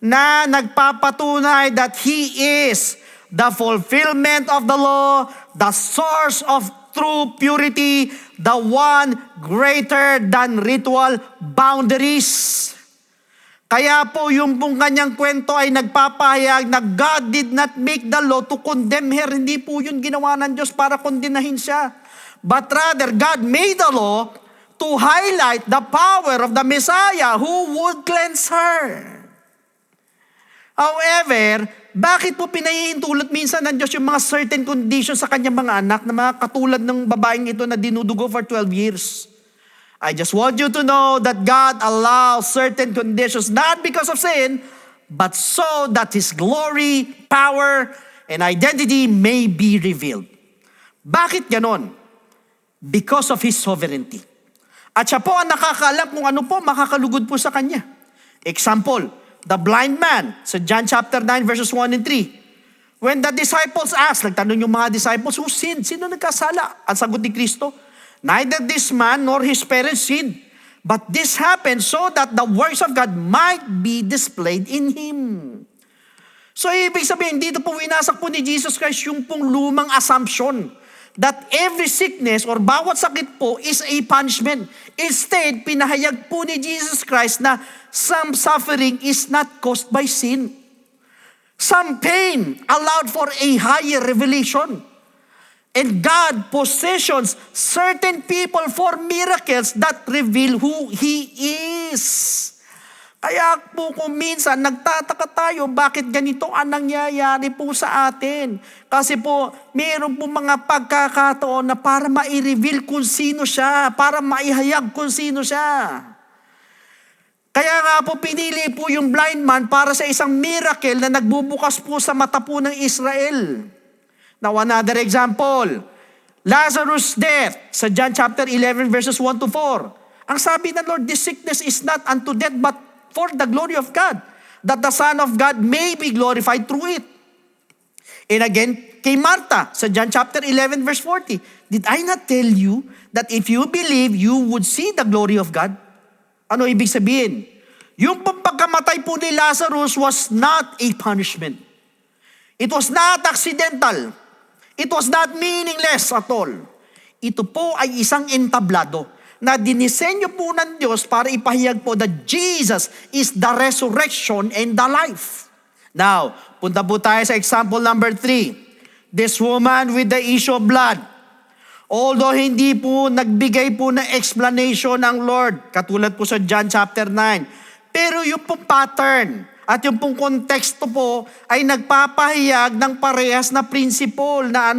Na nagpapatunay that He is the fulfillment of the law, the source of true purity, the one greater than ritual boundaries. Kaya po yung pong kanyang kwento ay nagpapahayag na God did not make the law to condemn her. Hindi po yun ginawa ng Diyos para kondenahin siya. But rather, God made the law to highlight the power of the Messiah who would cleanse her. However, bakit po pinahihintulot minsan ng Diyos yung mga certain conditions sa kanyang mga anak na mga katulad ng babaeng ito na dinudugo for 12 years? I just want you to know that God allows certain conditions not because of sin, but so that His glory, power, and identity may be revealed. Bakit ganon? Because of His sovereignty. At siya po ang nakakaalam kung ano po makakalugod po sa Kanya. Example, the blind man sa John chapter 9 verses 1 and 3. When the disciples asked, nagtanong yung mga disciples, who sinned? Sino nagkasala? Ang sagot ni Kristo, neither this man nor his parents sinned, but this happened so that the works of God might be displayed in him. So ibig sabihin, dito po winasak po ni Jesus Christ yung pong lumang assumption that every sickness or bawat sakit po is a punishment. Instead, pinahayag po ni Jesus Christ na some suffering is not caused by sin. Some pain allowed for a higher revelation. And God positions certain people for miracles that reveal who He is. Kaya po kung minsan nagtataka tayo bakit ganito ang nangyayari po sa atin. Kasi po mayroon po mga pagkakataon na para ma-reveal kung sino siya, para maihayag kung sino siya. Kaya nga po pinili po yung blind man para sa isang miracle na nagbubukas po sa mata po ng Israel. Now another example, Lazarus' death sa John chapter 11 verses 1 to 4. Ang sabi ng Lord, this sickness is not unto death but for the glory of God, that the Son of God may be glorified through it. And again, kay Martha, sa John chapter 11, verse 40, did I not tell you that if you believe, you would see the glory of God? Ano ibig sabihin? Yung pagkamatay po ni Lazarus was not a punishment. It was not accidental. It was not meaningless at all. Ito po ay isang entablado na dinisenyo po ng Diyos para ipahayag po that Jesus is the resurrection and the life. Now, punta po tayo sa example number 3. This woman with the issue of blood. Although hindi po nagbigay po ng explanation ang Lord, katulad po sa John chapter 9. Pero yung pong pattern at yung pong konteksto po ay nagpapahayag ng parehas na principle na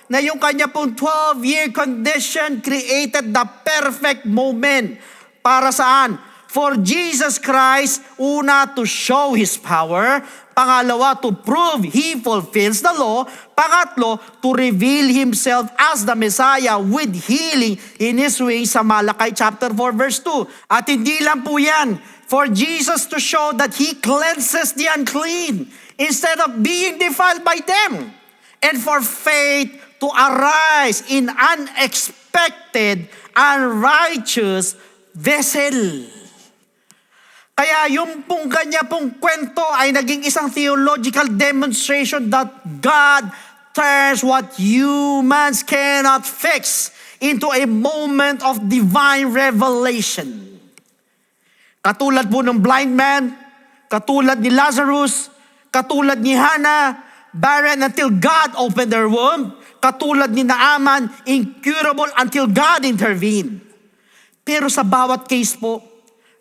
na yung kanya pong 12-year condition created the perfect moment. Para saan? For Jesus Christ, una, to show His power. Pangalawa, to prove He fulfills the law. Pangatlo, to reveal Himself as the Messiah with healing in His wings sa Malakay chapter 4 verse 2. At hindi lang po yan. For Jesus to show that He cleanses the unclean instead of being defiled by them. And for faith to arise in unexpected and righteous vessel. Kaya yung pong kanya pong kwento ay naging isang theological demonstration that God turns what humans cannot fix into a moment of divine revelation. Katulad po ng blind man, katulad ni Lazarus, katulad ni Hannah, barren until God opened their womb, katulad ni Naaman, incurable until God intervened. Pero sa bawat case po,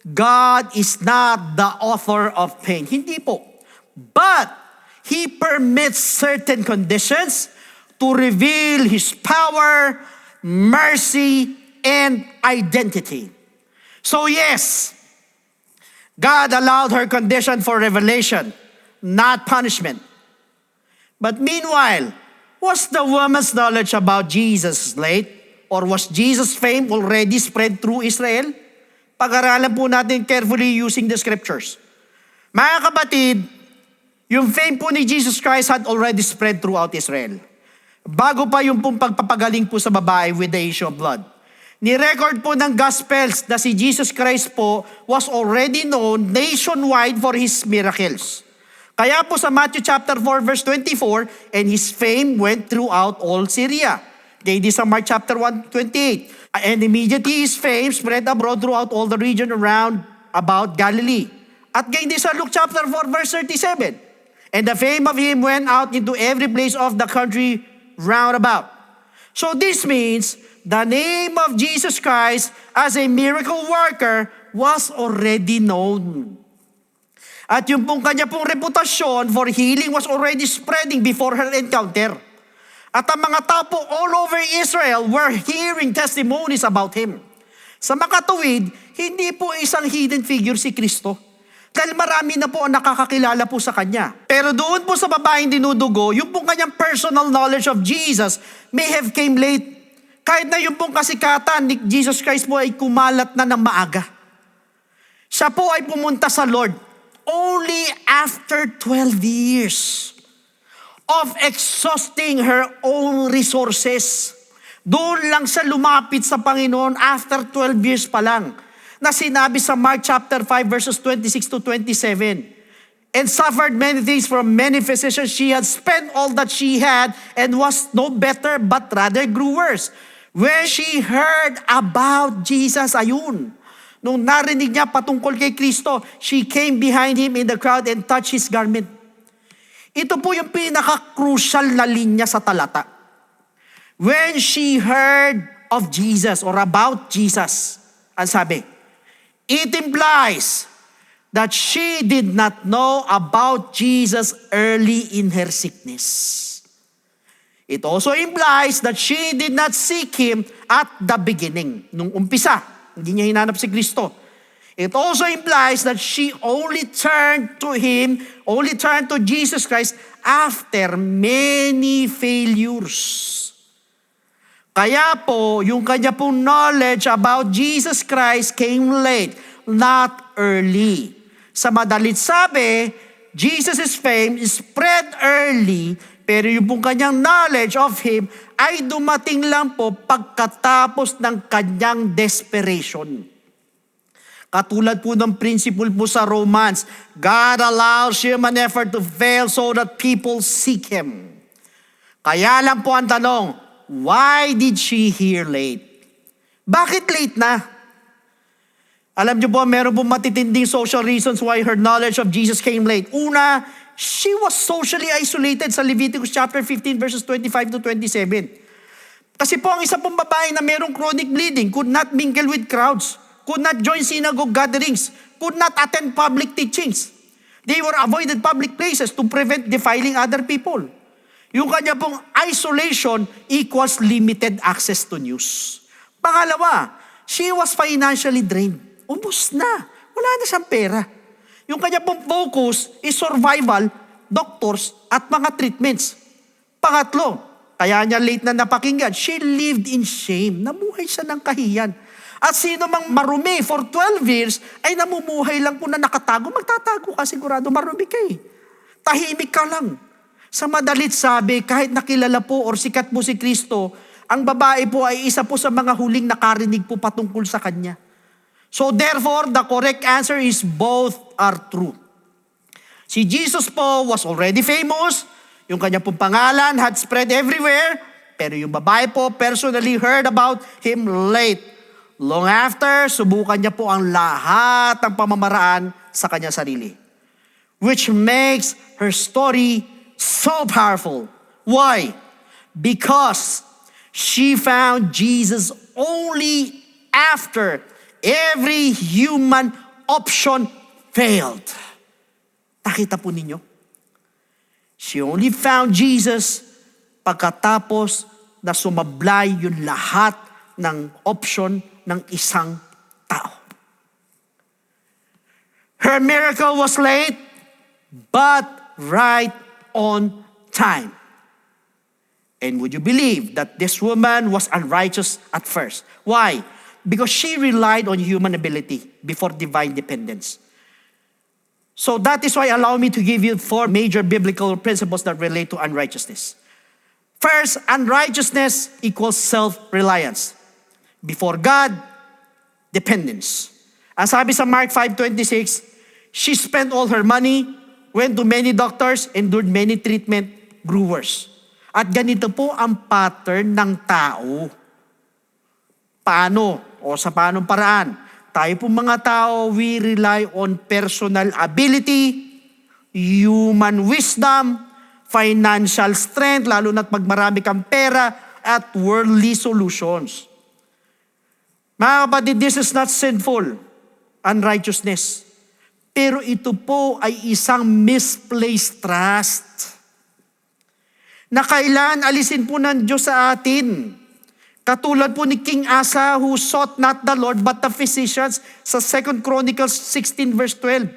God is not the author of pain. Hindi po. But He permits certain conditions to reveal His power, mercy, and identity. So yes, God allowed her condition for revelation, not punishment. But meanwhile, was the woman's knowledge about Jesus late? Or was Jesus' fame already spread through Israel? Pag-aralan po natin carefully using the scriptures. Mga kapatid, yung fame po ni Jesus Christ had already spread throughout Israel. Bago pa yung pong pagpapagaling po sa babae with the issue of blood. Ni-record po ng Gospels na si Jesus Christ po was already known nationwide for His miracles. Kaya po sa Matthew chapter 4 verse 24, and His fame went throughout all Syria. Kaya di sa Mark chapter 1:28. And immediately His fame spread abroad throughout all the region around about Galilee. At gayon din sa Luke chapter 4 verse 37. And the fame of Him went out into every place of the country round about. So this means the name of Jesus Christ as a miracle worker was already known. At yung pong kanya pong reputasyon for healing was already spreading before her encounter. At ang mga tao po all over Israel were hearing testimonies about Him. Sa makatuwid, hindi po isang hidden figure si Kristo. Dahil marami na po ang nakakakilala po sa Kanya. Pero doon po sa babaeng dinudugo, yung pong kanyang personal knowledge of Jesus may have came late. Kahit na yung pong kasikatan ni Jesus Christ po ay kumalat na ng maaga. Siya po ay pumunta sa Lord only after 12 years of exhausting her own resources. Doon lang siya lumapit sa Panginoon after 12 years pa lang na sinabi sa Mark chapter 5 verses 26 to 27. and suffered many things from many physicians. She had spent all that she had and was no better, but rather grew worse. When she heard about Jesus, ayun, nung narinig niya patungkol kay Kristo, she came behind him in the crowd and touched his garment. Ito po yung pinaka-crucial na linya sa talata. When she heard of Jesus or about Jesus, ang sabi, it implies that she did not know about Jesus early in her sickness. It also implies that she did not seek Him at the beginning. Nung umpisa, hindi niya hinanap si Kristo. It also implies that she only turned to Him, only turned to Jesus Christ after many failures. Kaya po, yung kanya pong knowledge about Jesus Christ came late, not early. Sa madalit sabi, Jesus' fame spread early, pero yung pong kanyang knowledge of Him ay dumating lang po pagkatapos ng kanyang desperation. Katulad po ng principle po sa Romans, God allows human effort to fail so that people seek Him. Kaya lang po ang tanong, why did she hear late? Bakit late na? Alam niyo po, meron po matitinding social reasons why her knowledge of Jesus came late. Una, she was socially isolated sa Leviticus chapter 15 verses 25 to 27. Kasi po ang isa pong babae na merong chronic bleeding could not mingle with crowds, could not join synagogue gatherings, could not attend public teachings. They were avoided public places to prevent defiling other people. Yung kanya pong isolation equals limited access to news. Pangalawa, she was financially drained. Ubus na. Wala na siyang pera. Yung kanya pong focus is survival, doctors, at mga treatments. Pangatlo, kaya niya late na napakinggan, she lived in shame. Namuhay siya ng kahiyan. At sino mang marumi for 12 years, ay namumuhay lang po na nakatago. Magtatago ka sigurado, marumi ka eh. Tahimik ka lang. Sa madalit sabi, kahit nakilala po or sikat po si Kristo, ang babae po ay isa po sa mga huling nakarinig po patungkol sa kanya. So therefore, the correct answer is both are true. Si Jesus po was already famous, yung kanya pong pangalan had spread everywhere, pero yung babae po personally heard about Him late. Long after, subukan niya po ang lahat ng pamamaraan sa kanya sarili. Which makes her story so powerful. Why? Because she found Jesus only after every human option failed. Nakita po ninyo? She only found Jesus pagkatapos na sumablay yung lahat ng option ng isang tao. Her miracle was late, but right on time. And would you believe that this woman was unrighteous at first? Why? Because she relied on human ability before divine dependence. So that is why allow me to give you 4 major biblical principles that relate to unrighteousness. First, unrighteousness equals self-reliance. Before God, dependence. Ang sabi sa Mark 5:26, she spent all her money, went to many doctors, endured many treatment, grew worse. At ganito po ang pattern ng tao. Paano? O sa paanong paraan? Tayo po mga tao, we rely on personal ability, human wisdom, financial strength, lalo na't pag marami kang pera, at worldly solutions. Mga kapatid, this is not sinful, unrighteousness. Pero ito po ay isang misplaced trust na kailangan alisin po ng Diyos sa atin. Katulad po ni King Asa who sought not the Lord but the physicians sa 2 Chronicles 16 verse 12.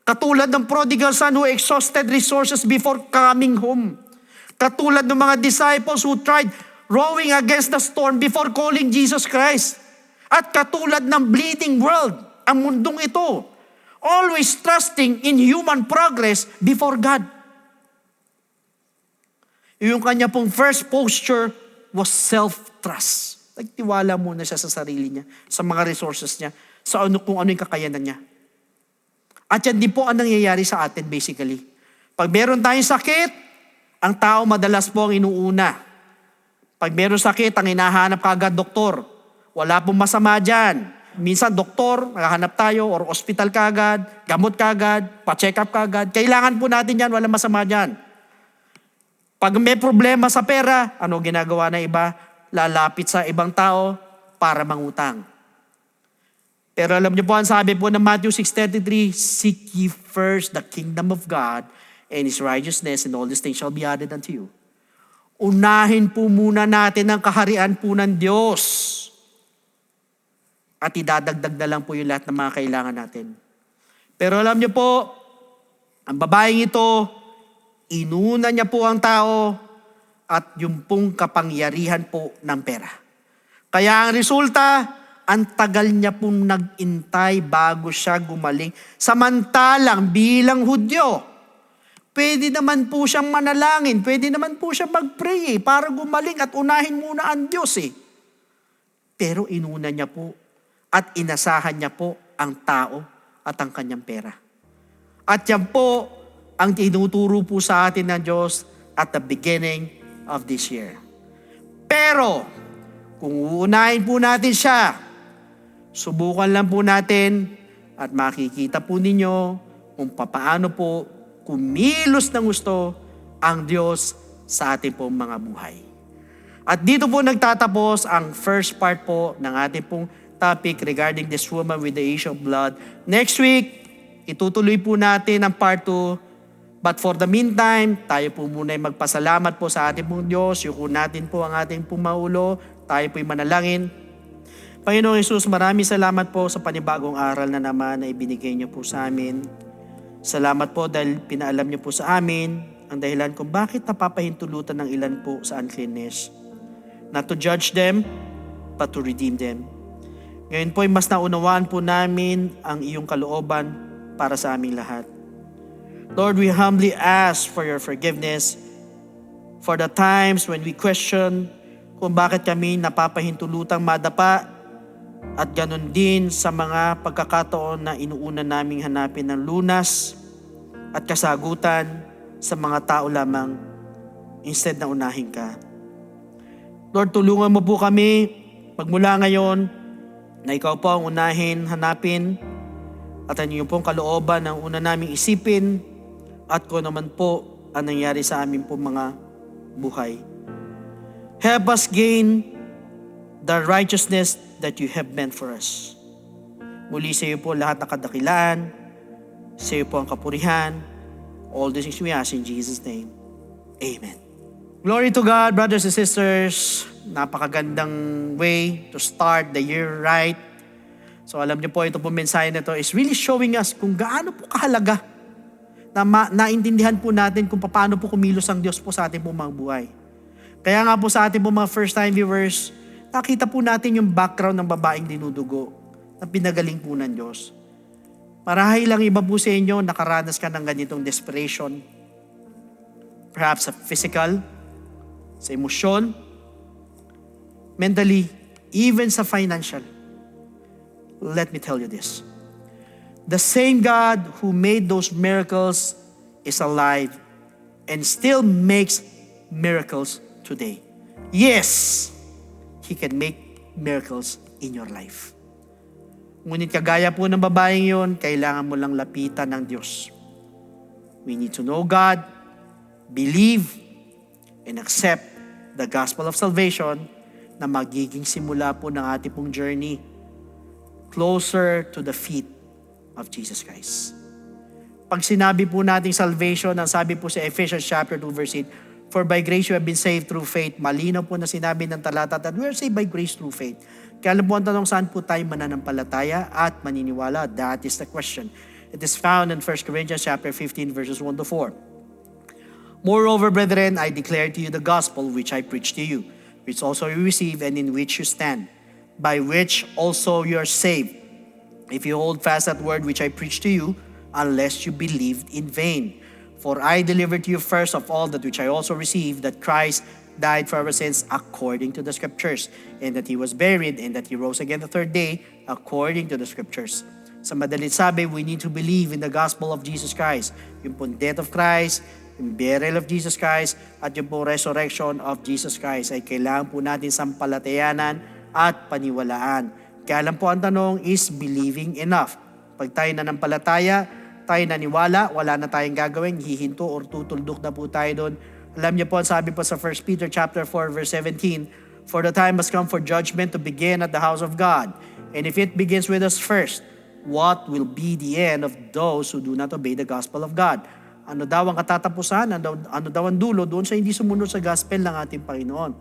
Katulad ng prodigal son who exhausted resources before coming home. Katulad ng mga disciples who tried rowing against the storm before calling Jesus Christ. At katulad ng bleeding world, ang mundong ito, always trusting in human progress before God. Yung kanya pong first posture was self-trust. Nagtiwala muna siya sa sarili niya, sa mga resources niya, sa kung ano yung kakayanan niya. At yan din po ang nangyayari sa atin basically. Pag meron tayong sakit, ang tao madalas po ang inuuna. Pag meron sakit, ang hinahanap kagad doktor. Wala pong masama dyan. Minsan doktor, nakahanap tayo, or ospital kagad, gamot kagad, pa-check up kagad. Kailangan po natin yan, wala masama dyan. Pag may problema sa pera, ano ginagawa na iba? Lalapit sa ibang tao para mangutang. Pero alam niyo po, ang sabi po ng Matthew 6:33, seek ye first the kingdom of God and His righteousness, and all these things shall be added unto you. Unahin po muna natin ang kaharian po ng Diyos. At idadagdag na lang po yung lahat ng mga kailangan natin. Pero alam niyo po, ang babaeng ito, inuna niya po ang tao at yung pong kapangyarihan po ng pera. Kaya ang resulta, ang tagal niya pong nag-intay bago siya gumaling. Samantalang bilang Hudyo, pwede naman po siyang manalangin, pwede naman po siyang mag-pray para gumaling at unahin muna ang Diyos Pero inuna niya po at inasahan niya po ang tao at ang kanyang pera. At yan po ang tinuturo po sa atin ng Diyos at the beginning of this year. Pero, kung uunahin po natin siya, subukan lang po natin at makikita po ninyo kung paano po kumilos ng gusto ang Diyos sa ating pong mga buhay. At dito po nagtatapos ang first part po ng ating pong topic regarding this woman with the issue of blood. Next week, itutuloy po natin ang part 2. But for the meantime, tayo po muna ay magpasalamat po sa ating pong Diyos. Yuko natin po ang ating pong maulo. Tayo po ay manalangin. Panginoong Hesus, maraming salamat po sa panibagong aral na naman na ibinigay niyo po sa amin. Salamat po dahil pinaalam niyo po sa amin ang dahilan kung bakit napapahintulutan ng ilan po sa uncleanness. Not to judge them, but to redeem them. Ngayon po ay mas naunawaan po namin ang iyong kalooban para sa aming lahat. Lord, we humbly ask for your forgiveness for the times when we question kung bakit kami napapahintulutang madapa at ganun din sa mga pagkakataon na inuuna naming hanapin ng lunas at kasagutan sa mga tao lamang instead na unahin ka. Lord, tulungan mo po kami magmula ngayon na ikaw po ang unahin, hanapin, at ang iyong pong kalooban ang una naming isipin, at kung naman po ang nangyari sa amin po mga buhay. Help us gain the righteousness that you have meant for us. Muli sa iyo po lahat ng kadakilaan, sa iyo po ang kapurihan. All these things we ask in Jesus' name. Amen. Glory to God, brothers and sisters. Napakagandang way to start the year right. So alam niyo po, ito po mensahe na ito is really showing us kung gaano po kahalaga na naintindihan po natin kung paano po kumilos ang Diyos po sa ating po mga buhay. Kaya nga po sa ating po mga first time viewers, nakita po natin yung background ng babaeng dinudugo na pinagaling po ng Diyos. Marahil lang iba po sa inyo, nakaranas ka ng ganitong desperation. Perhaps sa physical, sa emosyon, mentally, even sa financial. Let me tell you this. The same God who made those miracles is alive and still makes miracles today. Yes, He can make miracles in your life. Ngunit kagaya po ng babaeng yun, kailangan mo lang lapitan ng Diyos. We need to know God, believe, and accept the gospel of salvation na magiging simula po ng ating pong journey closer to the feet of Jesus Christ. Pag sinabi po natin salvation, ang sabi po sa Ephesians chapter 2 verse 8, for by grace you have been saved through faith. Malinaw po na sinabi ng talata that we are saved by grace through faith. Kaya alam po ang tanong, saan po tayo mananampalataya at maniniwala? That is the question. It is found in 1 Corinthians chapter 15 verses 1 to 4. Moreover, brethren, I declare to you the gospel which I preached to you, which also you receive and in which you stand, by which also you are saved, if you hold fast that word which I preached to you, unless you believed in vain. For I delivered to you first of all that which I also received, that Christ died for our sins according to the Scriptures, and that He was buried, and that He rose again the third day according to the Scriptures, Sa madalit sabi, we need to believe in the gospel of Jesus Christ. Yung pong death of Christ, yung burial of Jesus Christ, at yung pong resurrection of Jesus Christ ay kailangan po natin sampalatayanan at paniwalaan. Kaya lang po ang tanong is believing enough. Pag tayo nanampalataya, tayo naniwala, wala na tayong gagawin, hihinto or tutuldok na po tayo doon. Alam niyo po, sabi po sa 1 Peter chapter 4 verse 17, "For the time has come for judgment to begin at the house of God. And if it begins with us first, what will be the end of those who do not obey the gospel of God?" Ano daw ang katatapusan? Ano daw ang dulo doon sa hindi sumunod sa gospel ng ating Panginoon?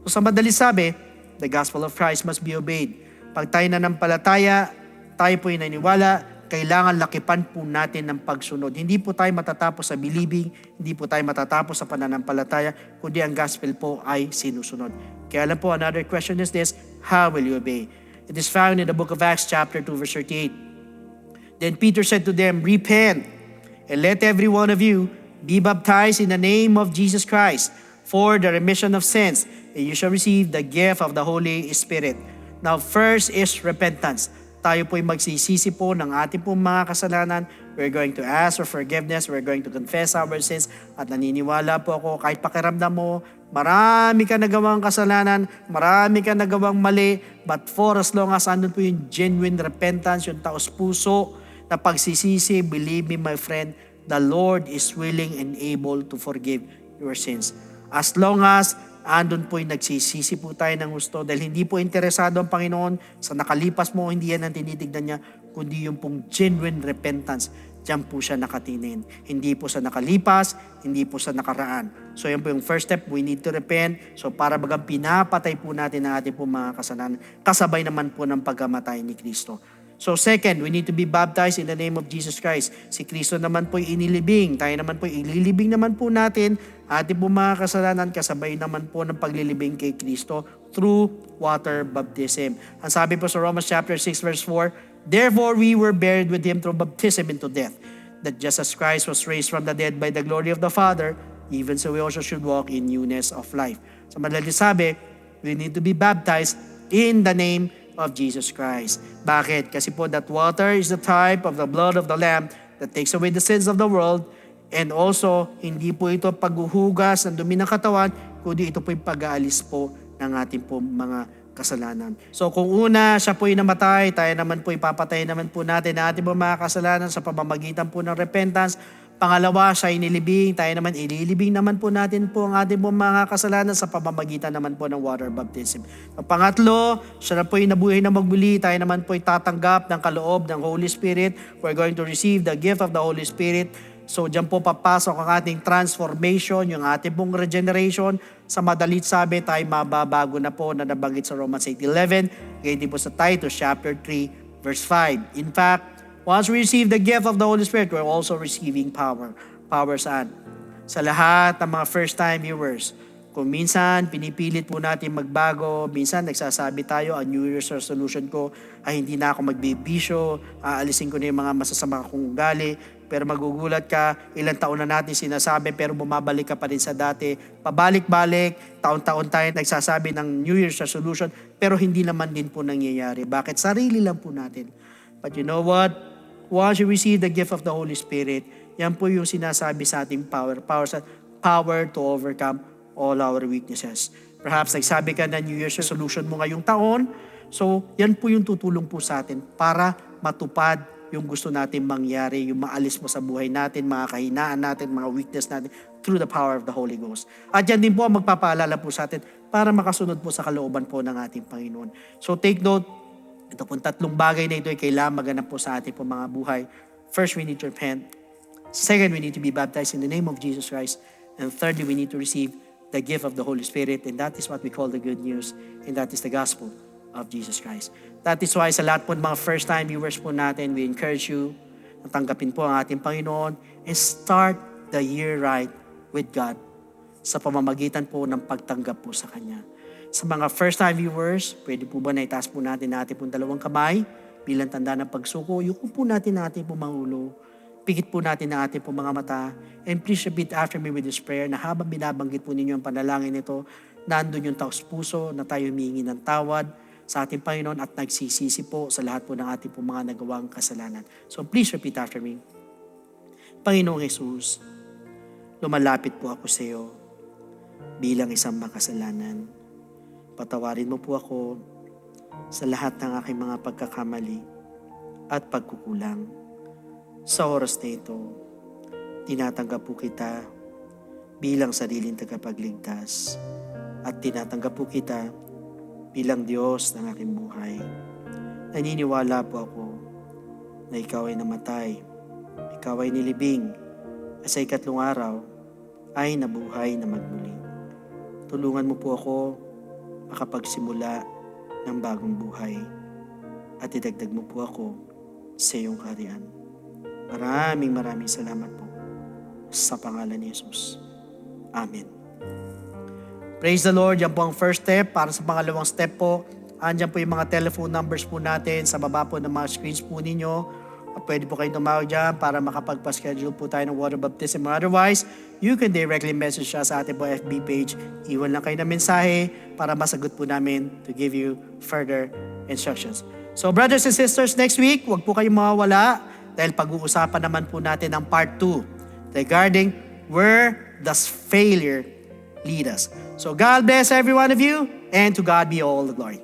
So sa madalis sabi, the gospel of Christ must be obeyed. Pag tayo nanampalataya, tayo po'y naniwala, kailangan lakipan po natin ng pagsunod. Hindi po tayo matatapos sa believing, hindi po tayo matatapos sa pananampalataya, kundi ang gospel po ay sinusunod. Kaya lang po, another question is this, how will you obey? It is found in the book of Acts chapter 2 verse 38. Then Peter said to them, "Repent, and let every one of you be baptized in the name of Jesus Christ for the remission of sins, and you shall receive the gift of the Holy Spirit." Now, first is repentance. Tayo po'y magsisisi po ng ating pong mga kasalanan. We're going to ask for forgiveness. We're going to confess our sins. At naniniwala po ako, kahit pakiramdam mo, marami ka nagawang kasalanan, marami ka nagawang mali, but for as long as andun po yung genuine repentance, yung taos puso na pagsisisi, believe me my friend, the Lord is willing and able to forgive your sins. As long as andun po yung nagsisisi po tayo ng gusto dahil hindi po interesado ang Panginoon sa nakalipas mo, hindi yan ang tinitignan niya, kundi yung pong genuine repentance. Diyan po siya nakatingin. Hindi po sa nakalipas, hindi po sa nakaraan. So yan po yung first step, we need to repent. So para bagang pinapatay po natin ang ating po mga kasalanan, kasabay naman po ng pagkamatay ni Kristo. So second, we need to be baptized in the name of Jesus Christ. Si Kristo naman po'y inilibing. Tayo naman po'y ililibing naman po natin ating po mga kasalanan kasabay naman po ng paglilibing kay Kristo through water baptism. Ang sabi po sa Romans chapter 6 verse 4, "Therefore we were buried with Him through baptism into death, that just as Christ was raised from the dead by the glory of the Father, even so we also should walk in newness of life." Sa madaling sabi, we need to be baptized in the name of Jesus Christ. Bakit? Kasi po that water is the type of the blood of the Lamb that takes away the sins of the world, and also hindi po ito paghuhugas ng dumi ng katawan, kundi ito po yung pag-aalis po ng ating po mga kasalanan. So kung una, siya po'y namatay, tayo naman po'y papatayin naman po natin ang ating po mga kasalanan sa pamamagitan po ng repentance. Pangalawa, siya inilibing, tayo naman ililibing naman po natin po ang ating po mga kasalanan sa pamamagitan naman po ng water baptism. Pangatlo, siya na po'y nabuhay na magbuli, tayo naman po'y tatanggap ng kaloob ng Holy Spirit. We're going to receive the gift of the Holy Spirit. So diyan po papasok ang ating transformation, yung ating pong regeneration. Sa madalit sabi, tayo mababago na po na nabanggit sa Romans 8:11, ganyan din po sa Titus chapter 3 verse 5. In fact, once we receive the gift of the Holy Spirit, we're also receiving power. Power saan? Sa lahat ng mga first-time viewers. Kung minsan, pinipilit po natin magbago, minsan nagsasabi tayo, ang New Year's resolution ko ay hindi na ako magbibisyo, aalisin ko na yung mga masasama kong ugali, pero magugulat ka, ilang taon na natin sinasabi, pero bumabalik ka pa rin sa dati. Pabalik-balik, taon-taon tayo nagsasabi ng New Year's resolution, pero hindi naman din po nangyayari. Bakit? Sarili lang po natin. But you know what? Once you receive the gift of the Holy Spirit, yan po yung sinasabi sa ating power to overcome all our weaknesses. Perhaps nagsabi ka na New Year's resolution mo ngayong taon, so yan po yung tutulong po sa atin para matupad yung gusto natin mangyari, yung maalis mo sa buhay natin, mga kahinaan natin, mga weakness natin, through the power of the Holy Ghost. At yan din po ang magpapaalala po sa atin para makasunod po sa kalooban po ng ating Panginoon. So take note, ito pong tatlong bagay na ito ay kailangan maganap po sa ating po mga buhay. First, we need to repent. Second, we need to be baptized in the name of Jesus Christ. And thirdly, we need to receive the gift of the Holy Spirit. And that is what we call the good news. And that is the gospel of Jesus Christ. That is why sa lahat po ng mga first-time viewers po natin, we encourage you na tanggapin po ang ating Panginoon and start the year right with God sa pamamagitan po ng pagtanggap po sa Kanya. Sa mga first-time viewers, pwede po ba na itaas po natin pong dalawang kamay bilang tanda ng pagsuko? Yuko po natin po mga ulo. Pikit po natin ang ating po mga mata. And please repeat after me with this prayer na habang binabanggit po ninyo ang panalangin nito, nandun yung taos puso na tayo humingi ng tawad sa ating Panginoon at nagsisisi po sa lahat po ng ating po mga nagawang kasalanan. So please repeat after me. Panginoong Jesus, lumalapit po ako sa iyo bilang isang makasalanan. Patawarin mo po ako sa lahat ng aking mga pagkakamali at pagkukulang. Sa oras na ito, tinatanggap po kita bilang sariling tagapagligtas at tinatanggap po kita bilang Diyos ng aking buhay. Naniniwala po ako na ikaw ay namatay, ikaw ay nilibing, at sa ikatlong araw ay nabuhay na magmuli. Tulungan mo po ako makapagsimula ng bagong buhay at idagdag mo po ako sa iyong kaharian. Maraming salamat po sa pangalan ni Jesus. Amen. Praise the Lord. Yan po ang first step. Para sa pangalawang step po, andyan po yung mga telephone numbers po natin sa baba po ng mga screens po ninyo. Pwede po kayong tumawag dyan para makapagpa-schedule po tayo ng water baptism. Otherwise, you can directly message siya sa ating po FB page. Iwan lang kayo ng mensahe para masagot po namin to give you further instructions. So brothers and sisters, next week, huwag po kayong mawawala dahil pag-uusapan naman po natin ang part 2 regarding where does failure lead us. So God bless every one of you and to God be all the glory.